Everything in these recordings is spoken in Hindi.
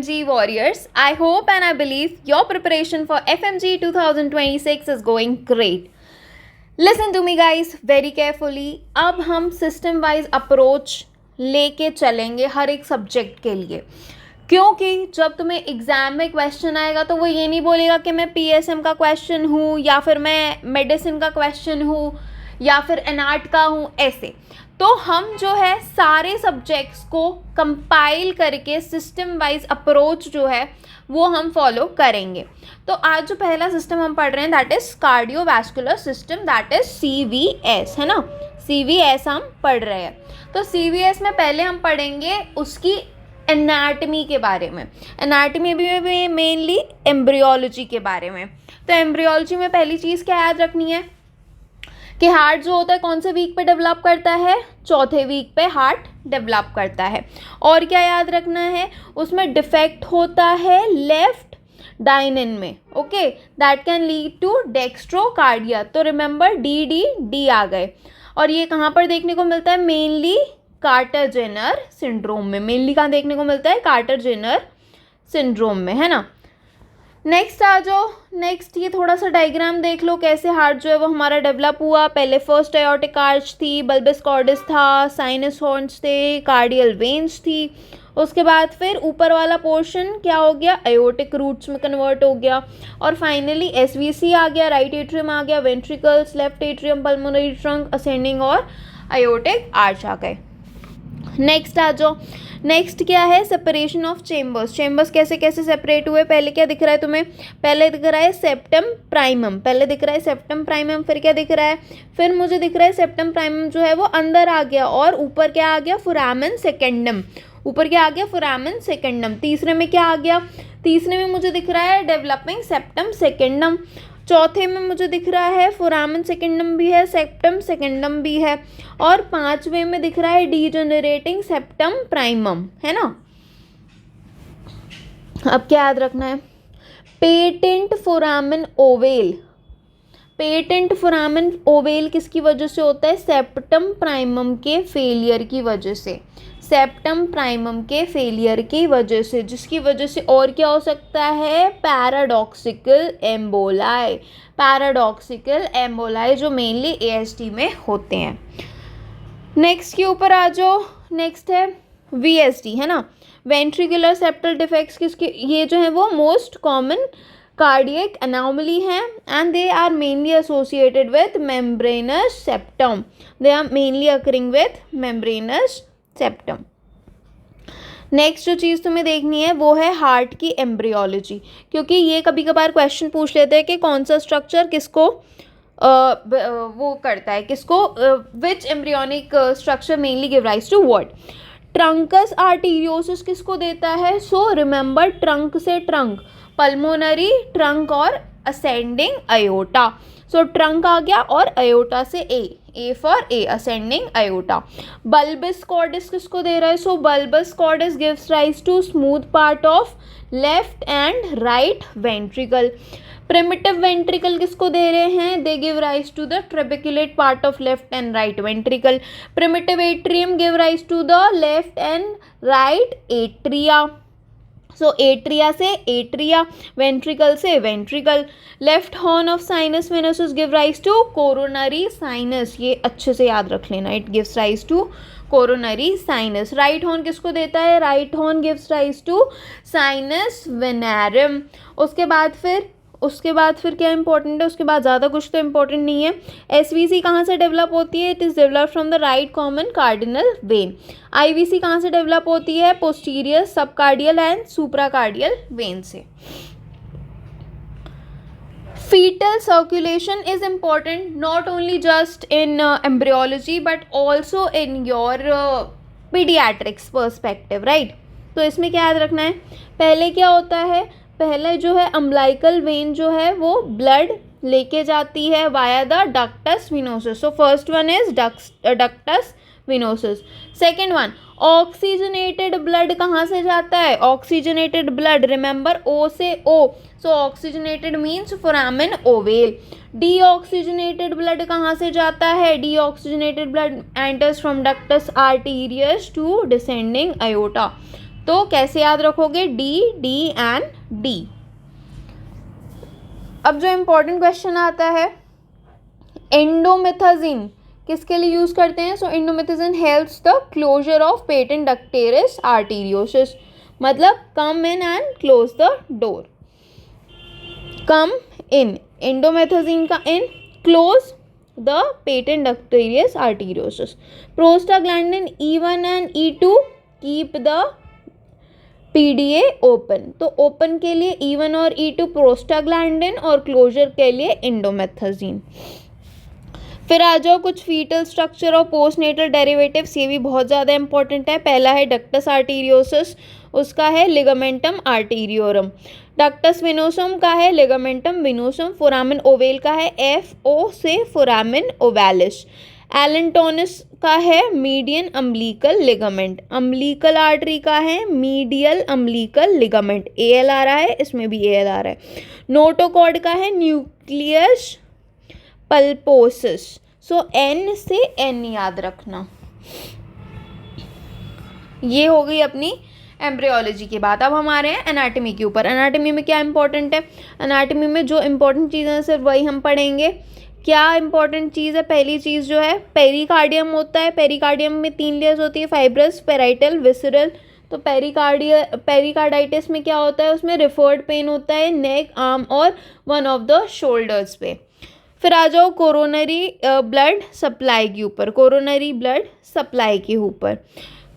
FMG warriors, I hope and I believe your preparation for FMG 2026 is going great. Listen to me guys very carefully. अब हम सिस्टम वाइज अप्रोच लेके चलेंगे हर एक सब्जेक्ट के लिए, क्योंकि जब तुम्हें एग्जाम में क्वेश्चन आएगा तो वो ये नहीं बोलेगा कि मैं PSM का क्वेश्चन हूँ या फिर मैं मेडिसिन का क्वेश्चन हूँ या फिर एनआर्ट का हूँ। ऐसे तो हम जो है सारे सब्जेक्ट्स को कंपाइल करके सिस्टम वाइज अप्रोच जो है वो हम फॉलो करेंगे। तो आज जो पहला सिस्टम हम पढ़ रहे हैं that is cardiovascular system, that is CVS, है ना। CVS हम पढ़ रहे हैं। तो CVS में पहले हम पढ़ेंगे उसकी एनाटमी के बारे में। एनाटमी भी मेनली एम्ब्रियोलॉजी के बारे में। तो एम्ब्रियोलॉजी में पहली चीज़ क्या याद रखनी है कि हार्ट जो होता है कौन से वीक पे डेवलप करता है, चौथे वीक पे हार्ट डेवलप करता है। और क्या याद रखना है, उसमें डिफेक्ट होता है लेफ्ट डाइनिन में, okay, that can lead to dextrocardia. तो रिमेंबर डी आ गए। और ये कहाँ पर देखने को मिलता है, मेनली कार्टर जेनर सिंड्रोम में। मेनली कहाँ देखने को मिलता है, कार्टर जेनर सिंड्रोम में, है ना। नेक्स्ट आ जाओ। नेक्स्ट ये थोड़ा सा डायग्राम देख लो कैसे हार्ट जो है वो हमारा डेवलप हुआ। पहले फर्स्ट एओर्टिक आर्च थी, बल्बस कॉर्डस था, साइनस हॉर्न्स थे, कार्डियल वेन्स थी। उसके बाद फिर ऊपर वाला पोर्शन क्या हो गया, एओर्टिक रूट्स में कन्वर्ट हो गया। और फाइनली SVC आ गया, राइट एट्रियम आ गया, ventricles, left atrium, pulmonary trunk, ascending और एओर्टिक आर्च आ गए। नेक्स्ट आ जाओ। नेक्स्ट क्या है, सेपरेशन ऑफ चेम्बर्स। चेम्बर्स कैसे कैसे सेपरेट हुए, पहले क्या दिख रहा है तुम्हें, पहले दिख रहा है सेप्टम प्राइमम, पहले दिख रहा है सेप्टम प्राइमम, फिर क्या दिख रहा है, फिर मुझे दिख रहा है सेप्टम प्राइमम जो है वो अंदर आ गया और ऊपर क्या आ गया, फोरामेन सेकेंडम। ऊपर क्या आ गया, फोरामेन सेकेंडम। तीसरे में क्या आ गया, तीसरे में मुझे दिख रहा है डेवलपिंग सेप्टम सेकेंडम। चौथे में मुझे दिख रहा है फोरामेन सेकेंडम भी है, सेप्टम सेकेंडम भी है। और पांचवें में दिख रहा है डीजेनरेटिंग सेप्टम प्राइमम, है ना। अब क्या याद रखना है, patent foramen ovale. Patent foramen ovale किसकी वजह से होता है, सेप्टम प्राइमम के फेलियर की वजह से। सेप्टम प्राइमम के फेलियर की वजह से, जिसकी वजह से और क्या हो सकता है, पैराडॉक्सिकल एम्बोलाई। पैराडॉक्सिकल एम्बोलाई जो मेनली ASD में होते हैं। नेक्स्ट के ऊपर आ जाओ। नेक्स्ट है VSD, है ना, वेंट्रिकुलर सेप्टल डिफेक्ट्स। किसके, ये जो है वो मोस्ट कॉमन कार्डियक अनोमली हैं and they are mainly associated with membranous septum. They are mainly occurring with membranous septum. Next जो चीज़ तुम्हें देखनी है वो है हार्ट की एम्ब्रियोलॉजी, क्योंकि ये कभी कभार क्वेश्चन पूछ लेते हैं कि कौन सा स्ट्रक्चर किसको वो करता है, किसको, which embryonic structure mainly give rise to what. Truncus arteriosus किसको देता है, सो रिमेंबर ट्रंक से ट्रंक, पल्मोनरी ट्रंक और असेंडिंग अयोटा। सो ट्रंक आ गया और अयोटा से A for A, ascending aorta. Bulbus cordis किसको दे रहा है, so bulbus cordis gives rise to smooth part of left and right ventricle. Primitive ventricle किसको दे रहे हैं, they give rise to the ट्रेबेक्युलेट part of left and right ventricle. Primitive atrium give rise to the left and right atria. So atria से एट्रिया, वेंट्रिकल से ventricle. Left horn of sinus venosus give rise to coronary sinus. ये अच्छे से याद रख लेना, it gives rise to coronary sinus. Right horn किसको देता है, right horn gives rise to sinus venarum. उसके बाद फिर क्या इंपॉर्टेंट है, उसके बाद ज़्यादा कुछ तो इंपॉर्टेंट नहीं है। SVC कहाँ से डेवलप होती है, it is develop from the right common cardinal when. IVC कहाँ से डेवलप होती है, पोस्टीरियर सबकार्डियल एंड सुप्राकार्डियल वेन से। Fetal circulation is important not only just in embryology but also in your pediatrics perspective, right? तो इसमें क्या याद रखना है, पहले क्या होता है, पहले जो है अम्बिलिकल वेन जो है वो ब्लड लेके जाती है via the ductus venosus. So first one is ductus venosus. Second one, oxygenated blood कहाँ से जाता है, ऑक्सीजनेटेड ब्लड रिमेंबर O से O, so oxygenated means foramen ovale. Deoxygenated blood कहाँ से जाता है, deoxygenated blood enters from ductus arteriosus to descending aorta. तो कैसे याद रखोगे, डी डी एंड डी। अब जो इम्पोर्टेंट क्वेश्चन आता है, एंडोमेथाजिन किसके लिए यूज करते हैं? So indomethacin helps the closure of patent ductus arteriosus, मतलब come in and close the door. Come in, indomethacin का in, close the patent ductus arteriosus. Prostaglandin E1 and E2 keep the PDA open, तो ओपन के लिए E1 और E2 प्रोस्टाग्लैंडिन और क्लोजर के लिए एंडोमेथाजिन। फिर आ जाओ कुछ फीटल स्ट्रक्चर और पोस्टनेटल डेरिवेटिव्स, ये भी बहुत ज़्यादा इंपॉर्टेंट है। पहला है डक्टस आर्टीरियोसिस, उसका है लिगामेंटम आर्टीरियोरम। डक्टस वेनोसम का है लिगामेंटम वेनोसम। फोरामेन ओवेल का है FO से फोरामेन ओवैलिस। एलेंटोनिस का है median umbilical ligament. Umbilical artery का है मीडियल अम्बिलिकल लिगामेंट। AL आ रहा है, इसमें भी AL आ रहा है। नोटोकॉर्ड का है न्यूक्लियस पल्पोसिस। सो N से N याद रखना। ये हो गई अपनी एम्ब्रियोलॉजी की बात। अब हमारे हैं एनाटॉमी के ऊपर। एनाटॉमी में क्या इंपॉर्टेंट है? एनाटॉमी में जो इंपॉर्टेंट चीज़ें हैं सिर्फ वही हम पढ़ेंगे। क्या इंपॉर्टेंट चीज़ है? पहली चीज़ जो है पेरिकार्डियम होता है। पेरिकार्डियम में 3 लेयर्स होती है, फाइब्रस, पेराइटल, विसरल। तो पेरिकार्डाइटिस में क्या होता है? उसमें रिफर्ड पेन होता है नेक, आर्म और वन ऑफ द शोल्डर्स पे। फिर आ जाओ कोरोनरी ब्लड सप्लाई के ऊपर। कोरोनरी ब्लड सप्लाई के ऊपर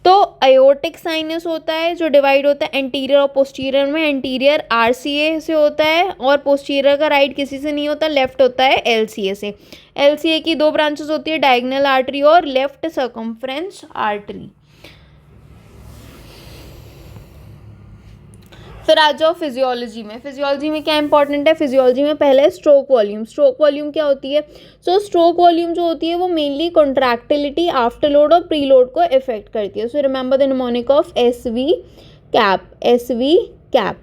तो अयोटिक साइनस होता है जो डिवाइड होता है एंटीरियर और पोस्टीरियर में। एंटीरियर RCA से होता है और पोस्टीरियर का राइट किसी से नहीं होता, लेफ्ट होता है LCA से। LCA की 2 ब्रांचेस होती है, डायगोनल आर्टरी और लेफ्ट सर्कम्फ्रेंस आर्टरी। फिर आ जाओ फिजियोलॉजी में। फिजियोलॉजी में क्या इंपॉर्टेंट है? फिजियोलॉजी में पहले है स्ट्रोक वॉल्यूम। स्ट्रोक वॉल्यूम क्या होती है? सो स्ट्रोक वॉल्यूम जो होती है वो मेनली कॉन्ट्रैक्टिलिटी, आफ्टर लोड और प्री लोड को इफेक्ट करती है। So remember the mnemonic of SV cap. SV cap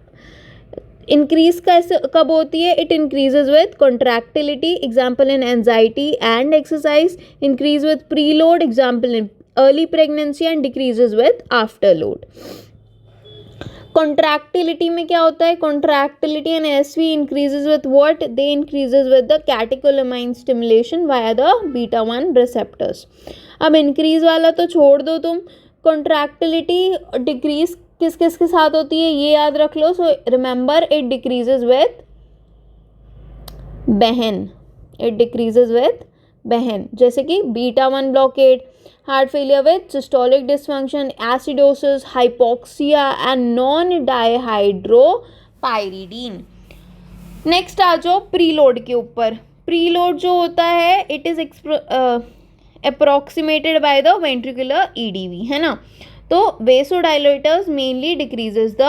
increase कैसे कब होती है? It increases with contractility, example in anxiety and exercise. Increase with pre load, example in early pregnancy, and decreases with after load. Contractility में क्या होता है? Contractility and SV increases with what? They increases with the catecholamine stimulation via the बीटा-1 receptors. अब इंक्रीज वाला तो छोड़ दो तुम, कॉन्ट्रैक्टिलिटी डिक्रीज किस किस के साथ होती है ये याद रख लो। So remember it decreases with बहन। इट डिक्रीजेज विद बहन, जैसे कि beta one blockade, heart failure with systolic dysfunction, acidosis, hypoxia and non dihydropyridine. Next आ जाओ प्रीलोड के ऊपर। प्रीलोड जो होता है it is approximated by the ventricular EDV, है ना। तो vasodilators mainly decreases the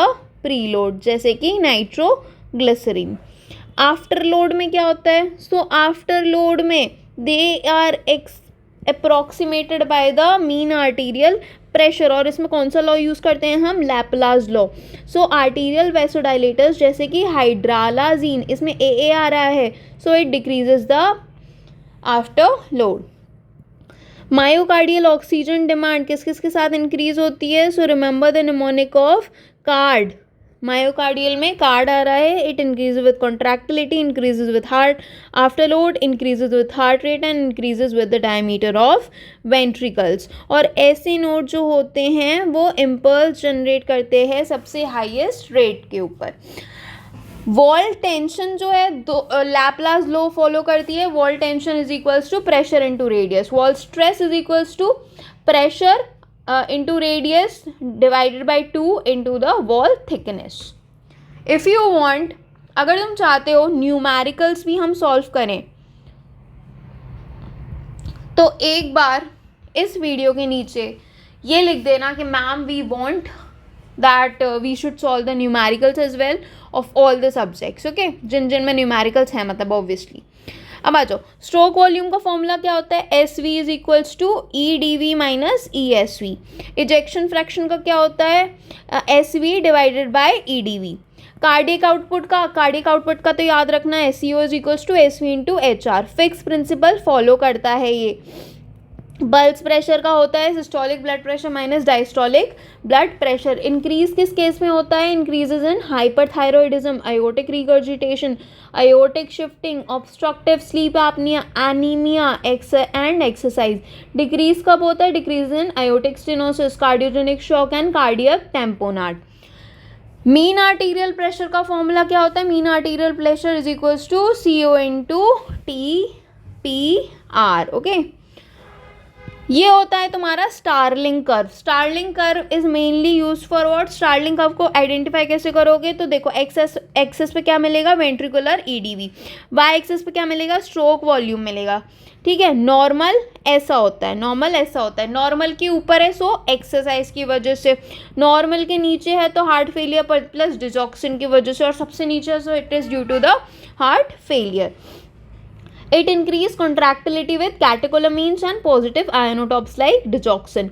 preload, जैसे कि नाइट्रोग्लिसरीन। आफ्टर लोड में क्या होता है? सो आफ्टर लोड में they are approximated by the mean arterial pressure. और इसमें कौन सा लॉ यूज़ करते हैं हम? Laplace law. So arterial vasodilators जैसे कि हाइड्रालाजीन, इसमें AA आ रहा है, so it decreases the afterload. Myocardial oxygen demand किस किस के साथ इंक्रीज होती है? So remember the mnemonic of card. Myocardial में कार्ड आ रहा है, it increases with contractility, increases with heart after load, increases with heart rate and increases with the diameter of ventricles. और ऐसे नोड जो होते हैं वो इम्पल्स जनरेट करते हैं सबसे हाईएस्ट रेट के ऊपर। वॉल टेंशन जो है लैपलास लॉ फॉलो करती है। Wall tension is equals to pressure into radius. Wall stress is equals to pressure into radius divided by 2 into the wall thickness. If you want, अगर तुम चाहते हो न्यूमेरिकल्स भी हम सॉल्व करें तो एक बार इस वीडियो के नीचे ये लिख देना कि ma'am we want that we should solve the numericals as well of all the subjects. Okay, जिन जिन में न्यूमेरिकल्स हैं, मतलब ऑब्वियसली। अब आ जाओ, स्ट्रोक वॉल्यूम का फॉर्मूला क्या होता है? SV is equals to EDV minus ESV। Ejection fraction का क्या होता है? SV divided by EDV। Cardiac output का तो याद रखना SCO is equals to SV into HR। Fick's principle follow करता है ये। पल्स प्रेशर का होता है systolic blood pressure minus diastolic blood pressure. Increase किस केस में होता है? Increases in hyperthyroidism, aortic regurgitation, aortic shifting, obstructive sleep apnoea, anaemia and exercise. Decrease कब होता है? Decrease in aortic stenosis, cardiogenic shock and cardiac tamponade. Mean arterial pressure का फॉर्मूला क्या होता है? Mean arterial pressure is equals to CO into TPR। Okay, ये होता है तुम्हारा Starling curve. Starling curve is mainly use for what? Starling curve को आइडेंटिफाई कैसे करोगे? तो देखो, एक्सेस पे क्या मिलेगा? Ventricular EDV। वाई एक्सेस पे क्या मिलेगा? स्ट्रोक वॉल्यूम मिलेगा। ठीक है, नॉर्मल ऐसा होता है, नॉर्मल ऐसा होता है। नॉर्मल के ऊपर है सो एक्सरसाइज की वजह से, नॉर्मल के नीचे है तो हार्ट फेलियर प्लस डिजॉक्सिन की वजह से, और सबसे नीचे है so it is due to the heart failure. It increase contractility with catecholamines and positive ionotopes like digoxin.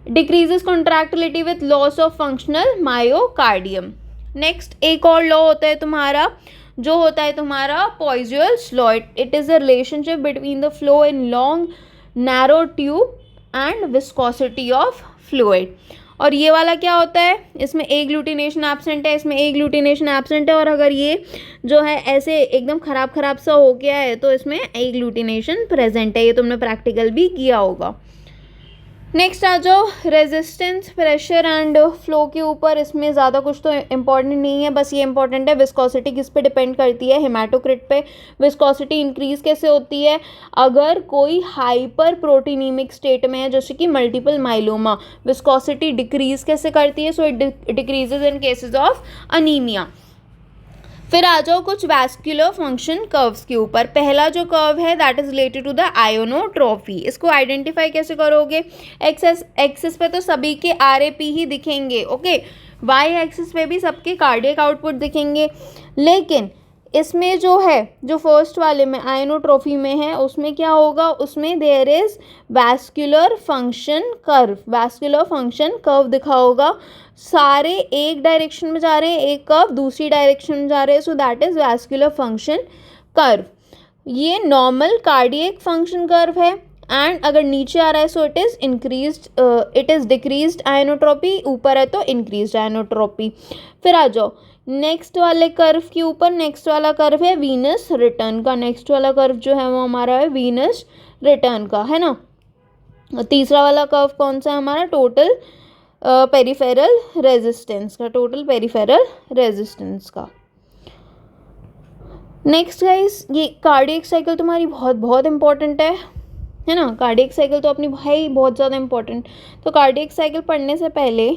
Decreases contractility with loss of functional myocardium. Next एक और लॉ होता है तुम्हारा, जो होता है तुम्हारा Poiseuille's law. It is a relationship between the flow in long narrow tube and viscosity of fluid. और ये वाला क्या होता है? इसमें ए ग्लूटिनेशन एब्सेंट है, इसमें ए ग्लूटिनेशन एब्सेंट है, और अगर ये जो है ऐसे एकदम खराब सा हो गया है तो इसमें ए ग्लूटिनेशन प्रेजेंट है। ये तुमने प्रैक्टिकल भी किया होगा। नेक्स्ट आ जाओ रेजिस्टेंस, प्रेशर एंड फ्लो के ऊपर। इसमें ज़्यादा कुछ तो इम्पॉर्टेंट नहीं है, बस ये इंपॉर्टेंट है विस्कोसिटी किस पे डिपेंड करती है? हेमाटोक्रिट पे। विस्कोसिटी इंक्रीज कैसे होती है? अगर कोई हाइपर प्रोटीनीमिक स्टेट में है, जैसे कि मल्टीपल माइलोमा। विस्कोसिटी डिक्रीज कैसे करती है? So it decreases in cases of anaemia. फिर आ जाओ कुछ वैस्कुलर फंक्शन कर्व्स के ऊपर। पहला जो कर्व है that is related to the inotropy. इसको आइडेंटिफाई कैसे करोगे? एक्सिस पे तो सभी के RAP ही दिखेंगे, ओके। वाई एक्सिस पे भी सबके कार्डियक आउटपुट दिखेंगे, लेकिन इसमें जो है, जो फर्स्ट वाले में आयोनोट्रॉफी में है, उसमें क्या होगा? उसमें there is vascular function curve. Vascular function curve दिखा होगा, सारे एक डायरेक्शन में जा रहे हैं, एक कर्व दूसरी डायरेक्शन में जा रहे हैं, so that is vascular function curve. ये नॉर्मल कार्डियक फंक्शन कर्व है, एंड अगर नीचे आ रहा है सो इट इज डिक्रीज्ड आयोनोट्रॉपी, ऊपर है तो इंक्रीज्ड आयोनोट्रॉपी। फिर आ जाओ नेक्स्ट वाले कर्व के ऊपर। नेक्स्ट वाला कर्व है वीनस रिटर्न का। नेक्स्ट वाला कर्व जो है वो हमारा है वीनस रिटर्न का, है ना। तीसरा वाला कर्व कौन सा है हमारा? टोटल पेरिफेरल रेजिस्टेंस का, टोटल पेरिफेरल रेजिस्टेंस का। नेक्स्ट गाइस, ये कार्डियक साइकिल तुम्हारी बहुत बहुत इंपॉर्टेंट है ना। कार्डियक साइकिल तो अपनी भाई बहुत ज़्यादा इंपॉर्टेंट। तो कार्डियक साइकिल पढ़ने से पहले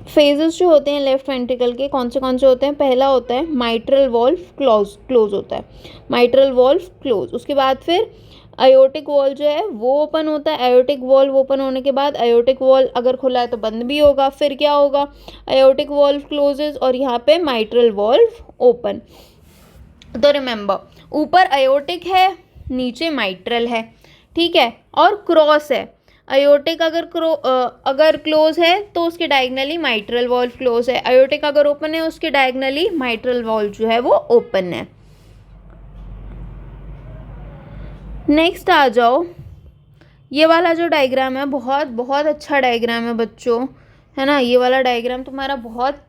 फेजेस जो होते हैं लेफ्ट वेंट्रिकल के, कौन से होते हैं? पहला होता है माइट्रल वॉल्व क्लोज होता है, माइट्रल वॉल्व क्लोज। उसके बाद फिर आयोटिक वॉल जो है वो ओपन होता है। आयोटिक वॉल्व ओपन होने के बाद आयोटिक वॉल अगर खुला है तो बंद भी होगा। फिर क्या होगा? आयोटिक वॉल्व क्लोजेस और यहाँ पे माइट्रल वॉल्व ओपन। तो रिमेंबर, ऊपर आयोटिक है, नीचे माइट्रल है, ठीक है, और क्रॉस है। आयोटिक अगर क्लोज है तो उसके डायगनली माइट्रल वॉल्व क्लोज है। आयोटिक अगर ओपन है उसके डायगनली माइट्रल वॉल्व जो है वो ओपन है। नेक्स्ट आ जाओ, ये वाला जो डायग्राम है बहुत बहुत अच्छा डायग्राम है बच्चों, है ना। ये वाला डायग्राम तुम्हारा बहुत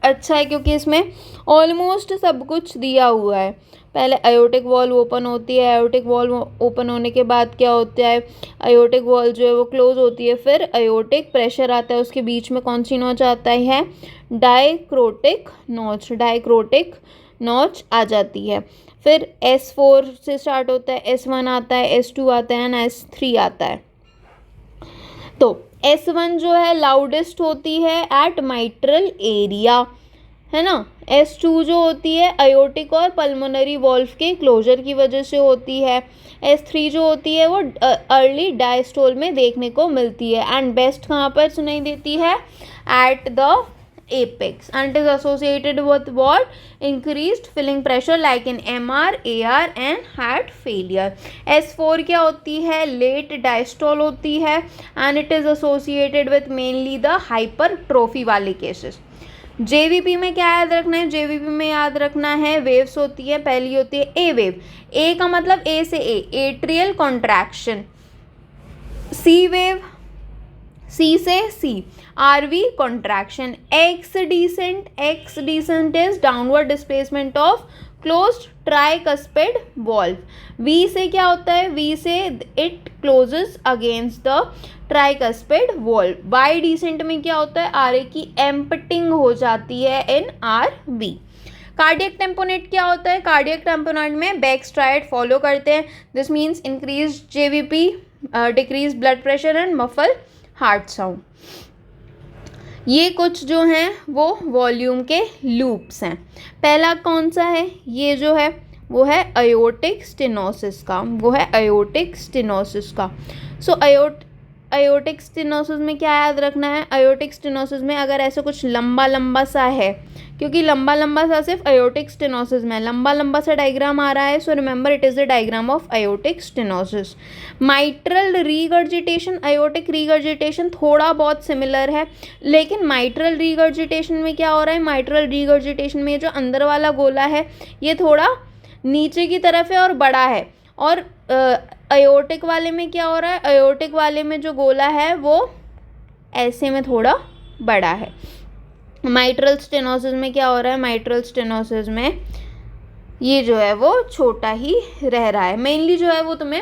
अच्छा है क्योंकि इसमें ऑलमोस्ट सब कुछ दिया हुआ है। पहले आयोटिक वॉल्व ओपन होती है, आयोटिक वॉल्व ओपन होने के बाद क्या होता है? आयोटिक वॉल्व जो है वो क्लोज होती है। फिर आयोटिक प्रेशर आता है, उसके बीच में कौन सी नॉच आता है? डायक्रोटिक नॉच, डायक्रोटिक नॉच आ जाती है। फिर S4 से स्टार्ट होता है, S1 आता है, S2 आता है एंड S3 आता है। तो S1 जो है लाउडेस्ट होती है एट माइट्रल एरिया, है ना। S2 जो होती है आयोटिक और पल्मोनरी वॉल्व के क्लोजर की वजह से होती है। S3 जो होती है वो अर्ली डायस्टोल में देखने को मिलती है। एंड बेस्ट कहाँ पर सुनाई देती है? At the apex, and is associated with what? Increased filling pressure like in MR, AR and heart failure. S4 क्या होती है? late diastole होती है and it is associated with mainly the hypertrophy वाले cases. जेवीपी में क्या याद रखना है, जेवीपी में याद रखना है वेव्स होती है, पहली होती है ए वेव, ए का मतलब ए से atrial contraction, C wave, C से C RV contraction, X descent is downward displacement of closed tricuspid valve, V से क्या होता है, वी से it closes against the tricuspid valve, Y descent में क्या होता है, आर ए की एम्पटिंग हो जाती है in R B. Cardiac tamponade क्या होता है, कार्डियक टेम्पोनेट में बैक स्ट्राइड फॉलो करते हैं, this means increase JVP, decrease blood pressure and muffle heart sound. ये कुछ जो हैं वो वॉल्यूम के लूप्स हैं। पहला कौन सा है, ये जो है वो है अयोटिक स्टेनोसिस का, वो है अयोटिक स्टेनोसिस का। सो अयोटिक स्टेनोसिस में क्या याद रखना है, अयोटिक स्टेनोसिस में अगर ऐसा कुछ लंबा लंबा सा है, क्योंकि लंबा लंबा सा सिर्फ अयोटिक स्टेनोसिस में लंबा लंबा सा डायग्राम आ रहा है, so remember it is the diagram of aortic stenosis. Mitral regurgitation, aortic regurgitation थोड़ा बहुत सिमिलर है, लेकिन माइट्रल रीगर्जिटेशन में क्या हो रहा है, माइट्रल रीगर्जिटेशन में जो अंदर वाला गोला है ये थोड़ा नीचे की तरफ है और बड़ा है, और अयोटिक वाले में क्या हो रहा है, अयोटिक वाले में जो गोला है वो ऐसे में थोड़ा बड़ा है। माइट्रल स्टेनोसिस में क्या हो रहा है, माइट्रल स्टेनोसिस में ये जो है वो छोटा ही रह रहा है। मेनली जो है वो तुम्हें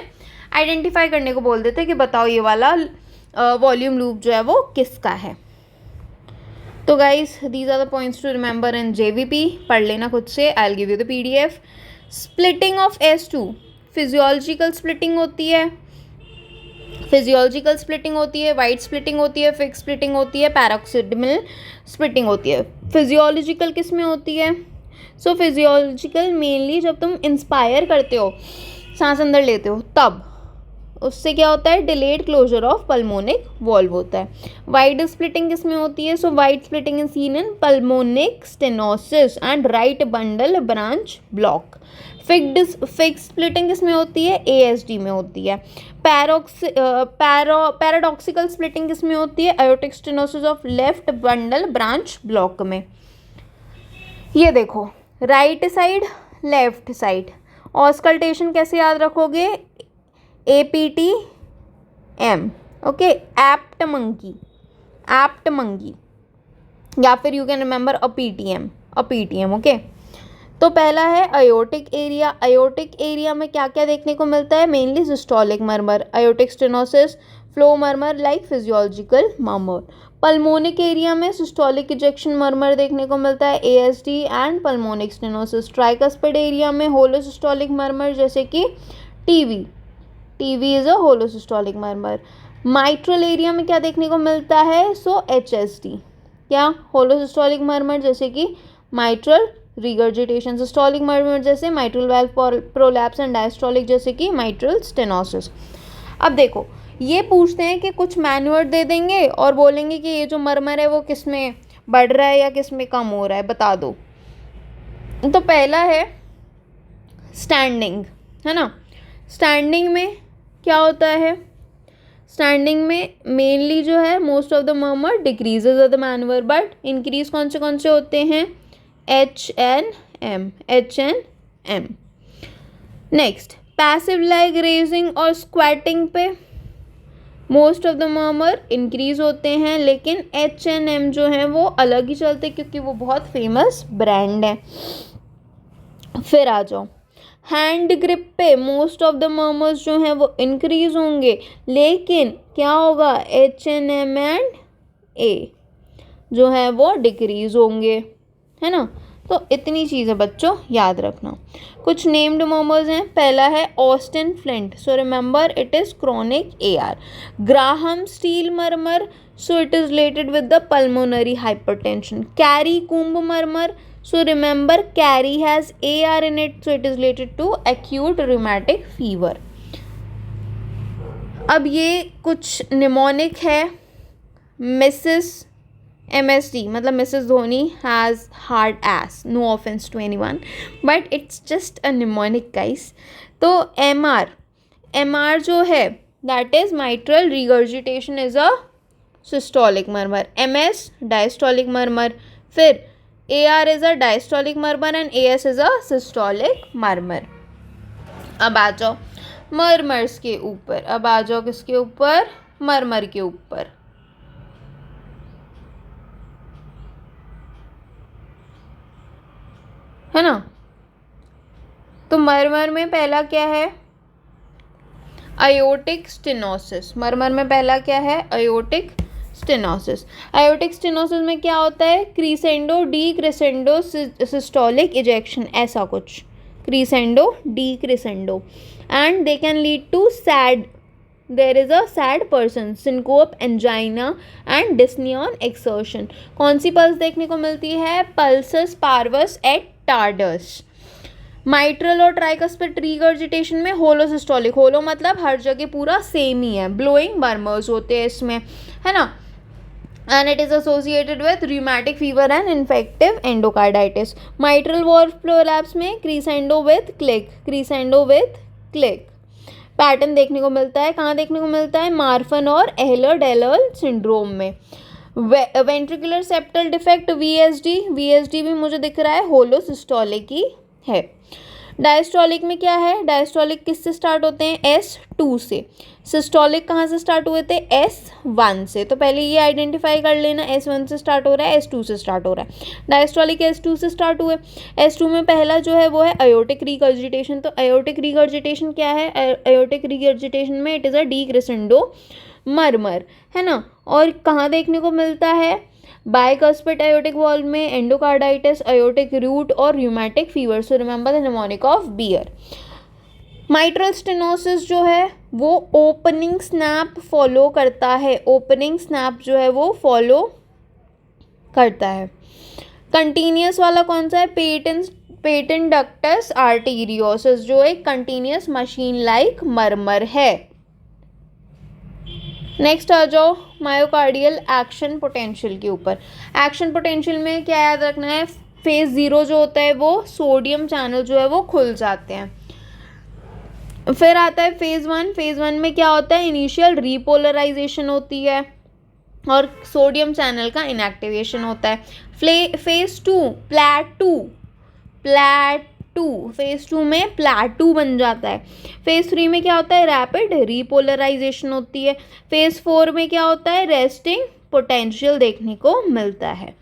आइडेंटिफाई करने को बोल देते हैं कि बताओ ये वाला वॉल्यूम लूप जो है वो किसका है। तो guys these are the points to remember in JVP, पढ़ लेना खुद से, I will give you the PDF. Splitting of S2, physiological splitting होती है, फिजियोलॉजिकल स्प्लिटिंग होती है, वाइड स्प्लिटिंग होती है, फिक्स स्प्लिटिंग होती है, पैरोक्सिडमल स्प्लिटिंग होती है। फिजियोलॉजिकल किस में होती है, सो फिजियोलॉजिकल मेनली जब तुम इंस्पायर करते हो, सांस अंदर लेते हो, तब उससे क्या होता है, delayed closure of pulmonic valve होता है। वाइड स्प्लिटिंग किस में होती है, so wide splitting is seen in pulmonic stenosis and right bundle branch block. Fix splitting किस में होती है, ASD में होती है। पैराडॉक्सिकल स्प्लिटिंग किस में होती है, aortic stenosis of left bundle branch block में। ये देखो right side left side, auscultation कैसे याद रखोगे, APTM, ओके, एप्ट मंकी, या फिर you can remember a PTM, okay. तो पहला है अयोटिक एरिया, अयोटिक एरिया में क्या क्या देखने को मिलता है, mainly systolic murmur, aortic stenosis, flow murmur like physiological murmur. Pulmonic area में सिस्टोलिक इजेक्शन मर्मर देखने को मिलता है, ASD and pulmonic stenosis. Tricuspid area में होलोसिस्टोलिक मर्मर जैसे कि TV is a holosystolic murmur. Mitral area में क्या देखने को मिलता है, सो HSD, क्या होलोसिस्टोलिक मर्मर जैसे कि माइट्रल रिगर्जिटेशन, सिस्टोलिक मर्मर जैसे mitral valve prolapse and diastolic जैसे कि माइट्रल स्टेनोसिस। अब देखो ये पूछते हैं कि कुछ मैन्युअल दे देंगे और बोलेंगे कि ये जो मर्मर है वो किस में बढ़ रहा है या किस में कम हो रहा है, बता दो। तो पहला है स्टैंडिंग, है ना। स्टैंडिंग में क्या होता है, स्टैंडिंग में मेनली जो है most of the murmur decreases of the manure, but increase कौन से होते हैं, H&M। Next passive leg raising और स्क्वैटिंग पे most of the murmur increase होते हैं, लेकिन H&M जो है वो अलग ही चलते क्योंकि वो बहुत फेमस ब्रांड है। फिर आ जाओ हैंड ग्रिप पे, मोस्ट ऑफ द मर्मर्स जो हैं वो इंक्रीज होंगे, लेकिन क्या होगा, H&M एंड A जो है वो डिक्रीज होंगे, है ना। तो इतनी चीज़ें बच्चों याद रखना। कुछ नेम्ड मर्मर्स हैं, पहला है Austin flint, so remember it is chronic AR। Graham steel murmur, so it is related with the pulmonary hypertension. Carry Kumbh murmur, so remember Carry has AR in it, so it is related to acute rheumatic fever. अब ये कुछ निमोनिक है, मिसेस MSD मतलब Mrs Dhoni has hard S, no offence to anyone but it's just a mnemonic guys. तो MR जो है that is mitral regurgitation is a systolic murmur, MS diastolic murmur, फिर AR is a diastolic murmur and AS is a systolic murmur. अब आ जाओ मर्मर्स के ऊपर, अब आ जाओ किसके ऊपर, मर्मर के ऊपर। है ना, तो मरमर में पहला क्या है, अयोटिक स्टेनोसिस। मरमर में पहला क्या है, अयोटिक स्टेनोसिस। अयोटिक स्टेनोसिस में क्या होता है, crescendo decrescendo systolic ejection, ऐसा कुछ, crescendo decrescendo, and they can lead to sad, there is a sad person, syncope, angina and dyspnoea on exertion. कौन सी पल्स देखने को मिलती है, pulsus parvus et tardus. Mitral और ट्राइकस्पिड रिगर्जिटेशन में होलोसिस्टोलिक, होलो मतलब हर जगह पूरा सेम ही है, ब्लोइंग मर्मर्स होते हैं इसमें, है ना, and it is associated with rheumatic fever and infective endocarditis. Mitral valve prolapse में crescendo with click, crescendo with click pattern देखने को मिलता है। कहाँ देखने को मिलता है, मार्फन और एहलर-डेलर सिंड्रोम में। Ventricular septal defect VSD, VSD भी मुझे दिख रहा है होलोसिस्टोलिक ही है। डायस्टोलिक में क्या है, डायस्टोलिक किससे स्टार्ट होते हैं, S2 से। सिस्टोलिक कहाँ से स्टार्ट हुए थे, S1 से। तो पहले ये आइडेंटिफाई कर लेना, S1 से स्टार्ट हो रहा है, S2 से स्टार्ट हो रहा है। डायस्टोलिक S2 से स्टार्ट हुए। S2 में पहला जो है वो है अयोटिक रिगर्जिटेशन। तो अयोटिक रिगर्जिटेशन क्या है, अयोटिक रिगर्जिटेशन में it is a decrescendo murmur, है ना। और कहाँ देखने को मिलता है, बाइकस्पिड अयोटिक वॉल्व में, एंडोकार्डाइटिस, अयोटिक रूट और rheumatic fever. So remember the mnemonic of bear. Mitral stenosis जो है वो ओपनिंग स्नैप फॉलो करता है, ओपनिंग स्नैप जो है वो फॉलो करता है। कंटिन्यूस वाला कौन सा है, पेटेंट डक्टस आर्टेरियोसिस, जो एक कंटिन्यूस मशीन लाइक मर्मर है। नेक्स्ट आ जाओ मायोकार्डियल एक्शन पोटेंशियल के ऊपर। एक्शन पोटेंशियल में क्या याद रखना है, फेज 0 जो होता है वो सोडियम चैनल जो है वो खुल जाते हैं। फिर आता है फेज 1। फेज 1 में क्या होता है, इनिशियल रीपोलराइजेशन होती है और सोडियम चैनल का इनएक्टिवेशन होता है। फेज 2 प्लेटू, फेज 2 में प्लेटू बन जाता है। फेज 3 में क्या होता है, रैपिड रीपोलराइजेशन होती है। फेज 4 में क्या होता है, रेस्टिंग पोटेंशियल देखने को मिलता है।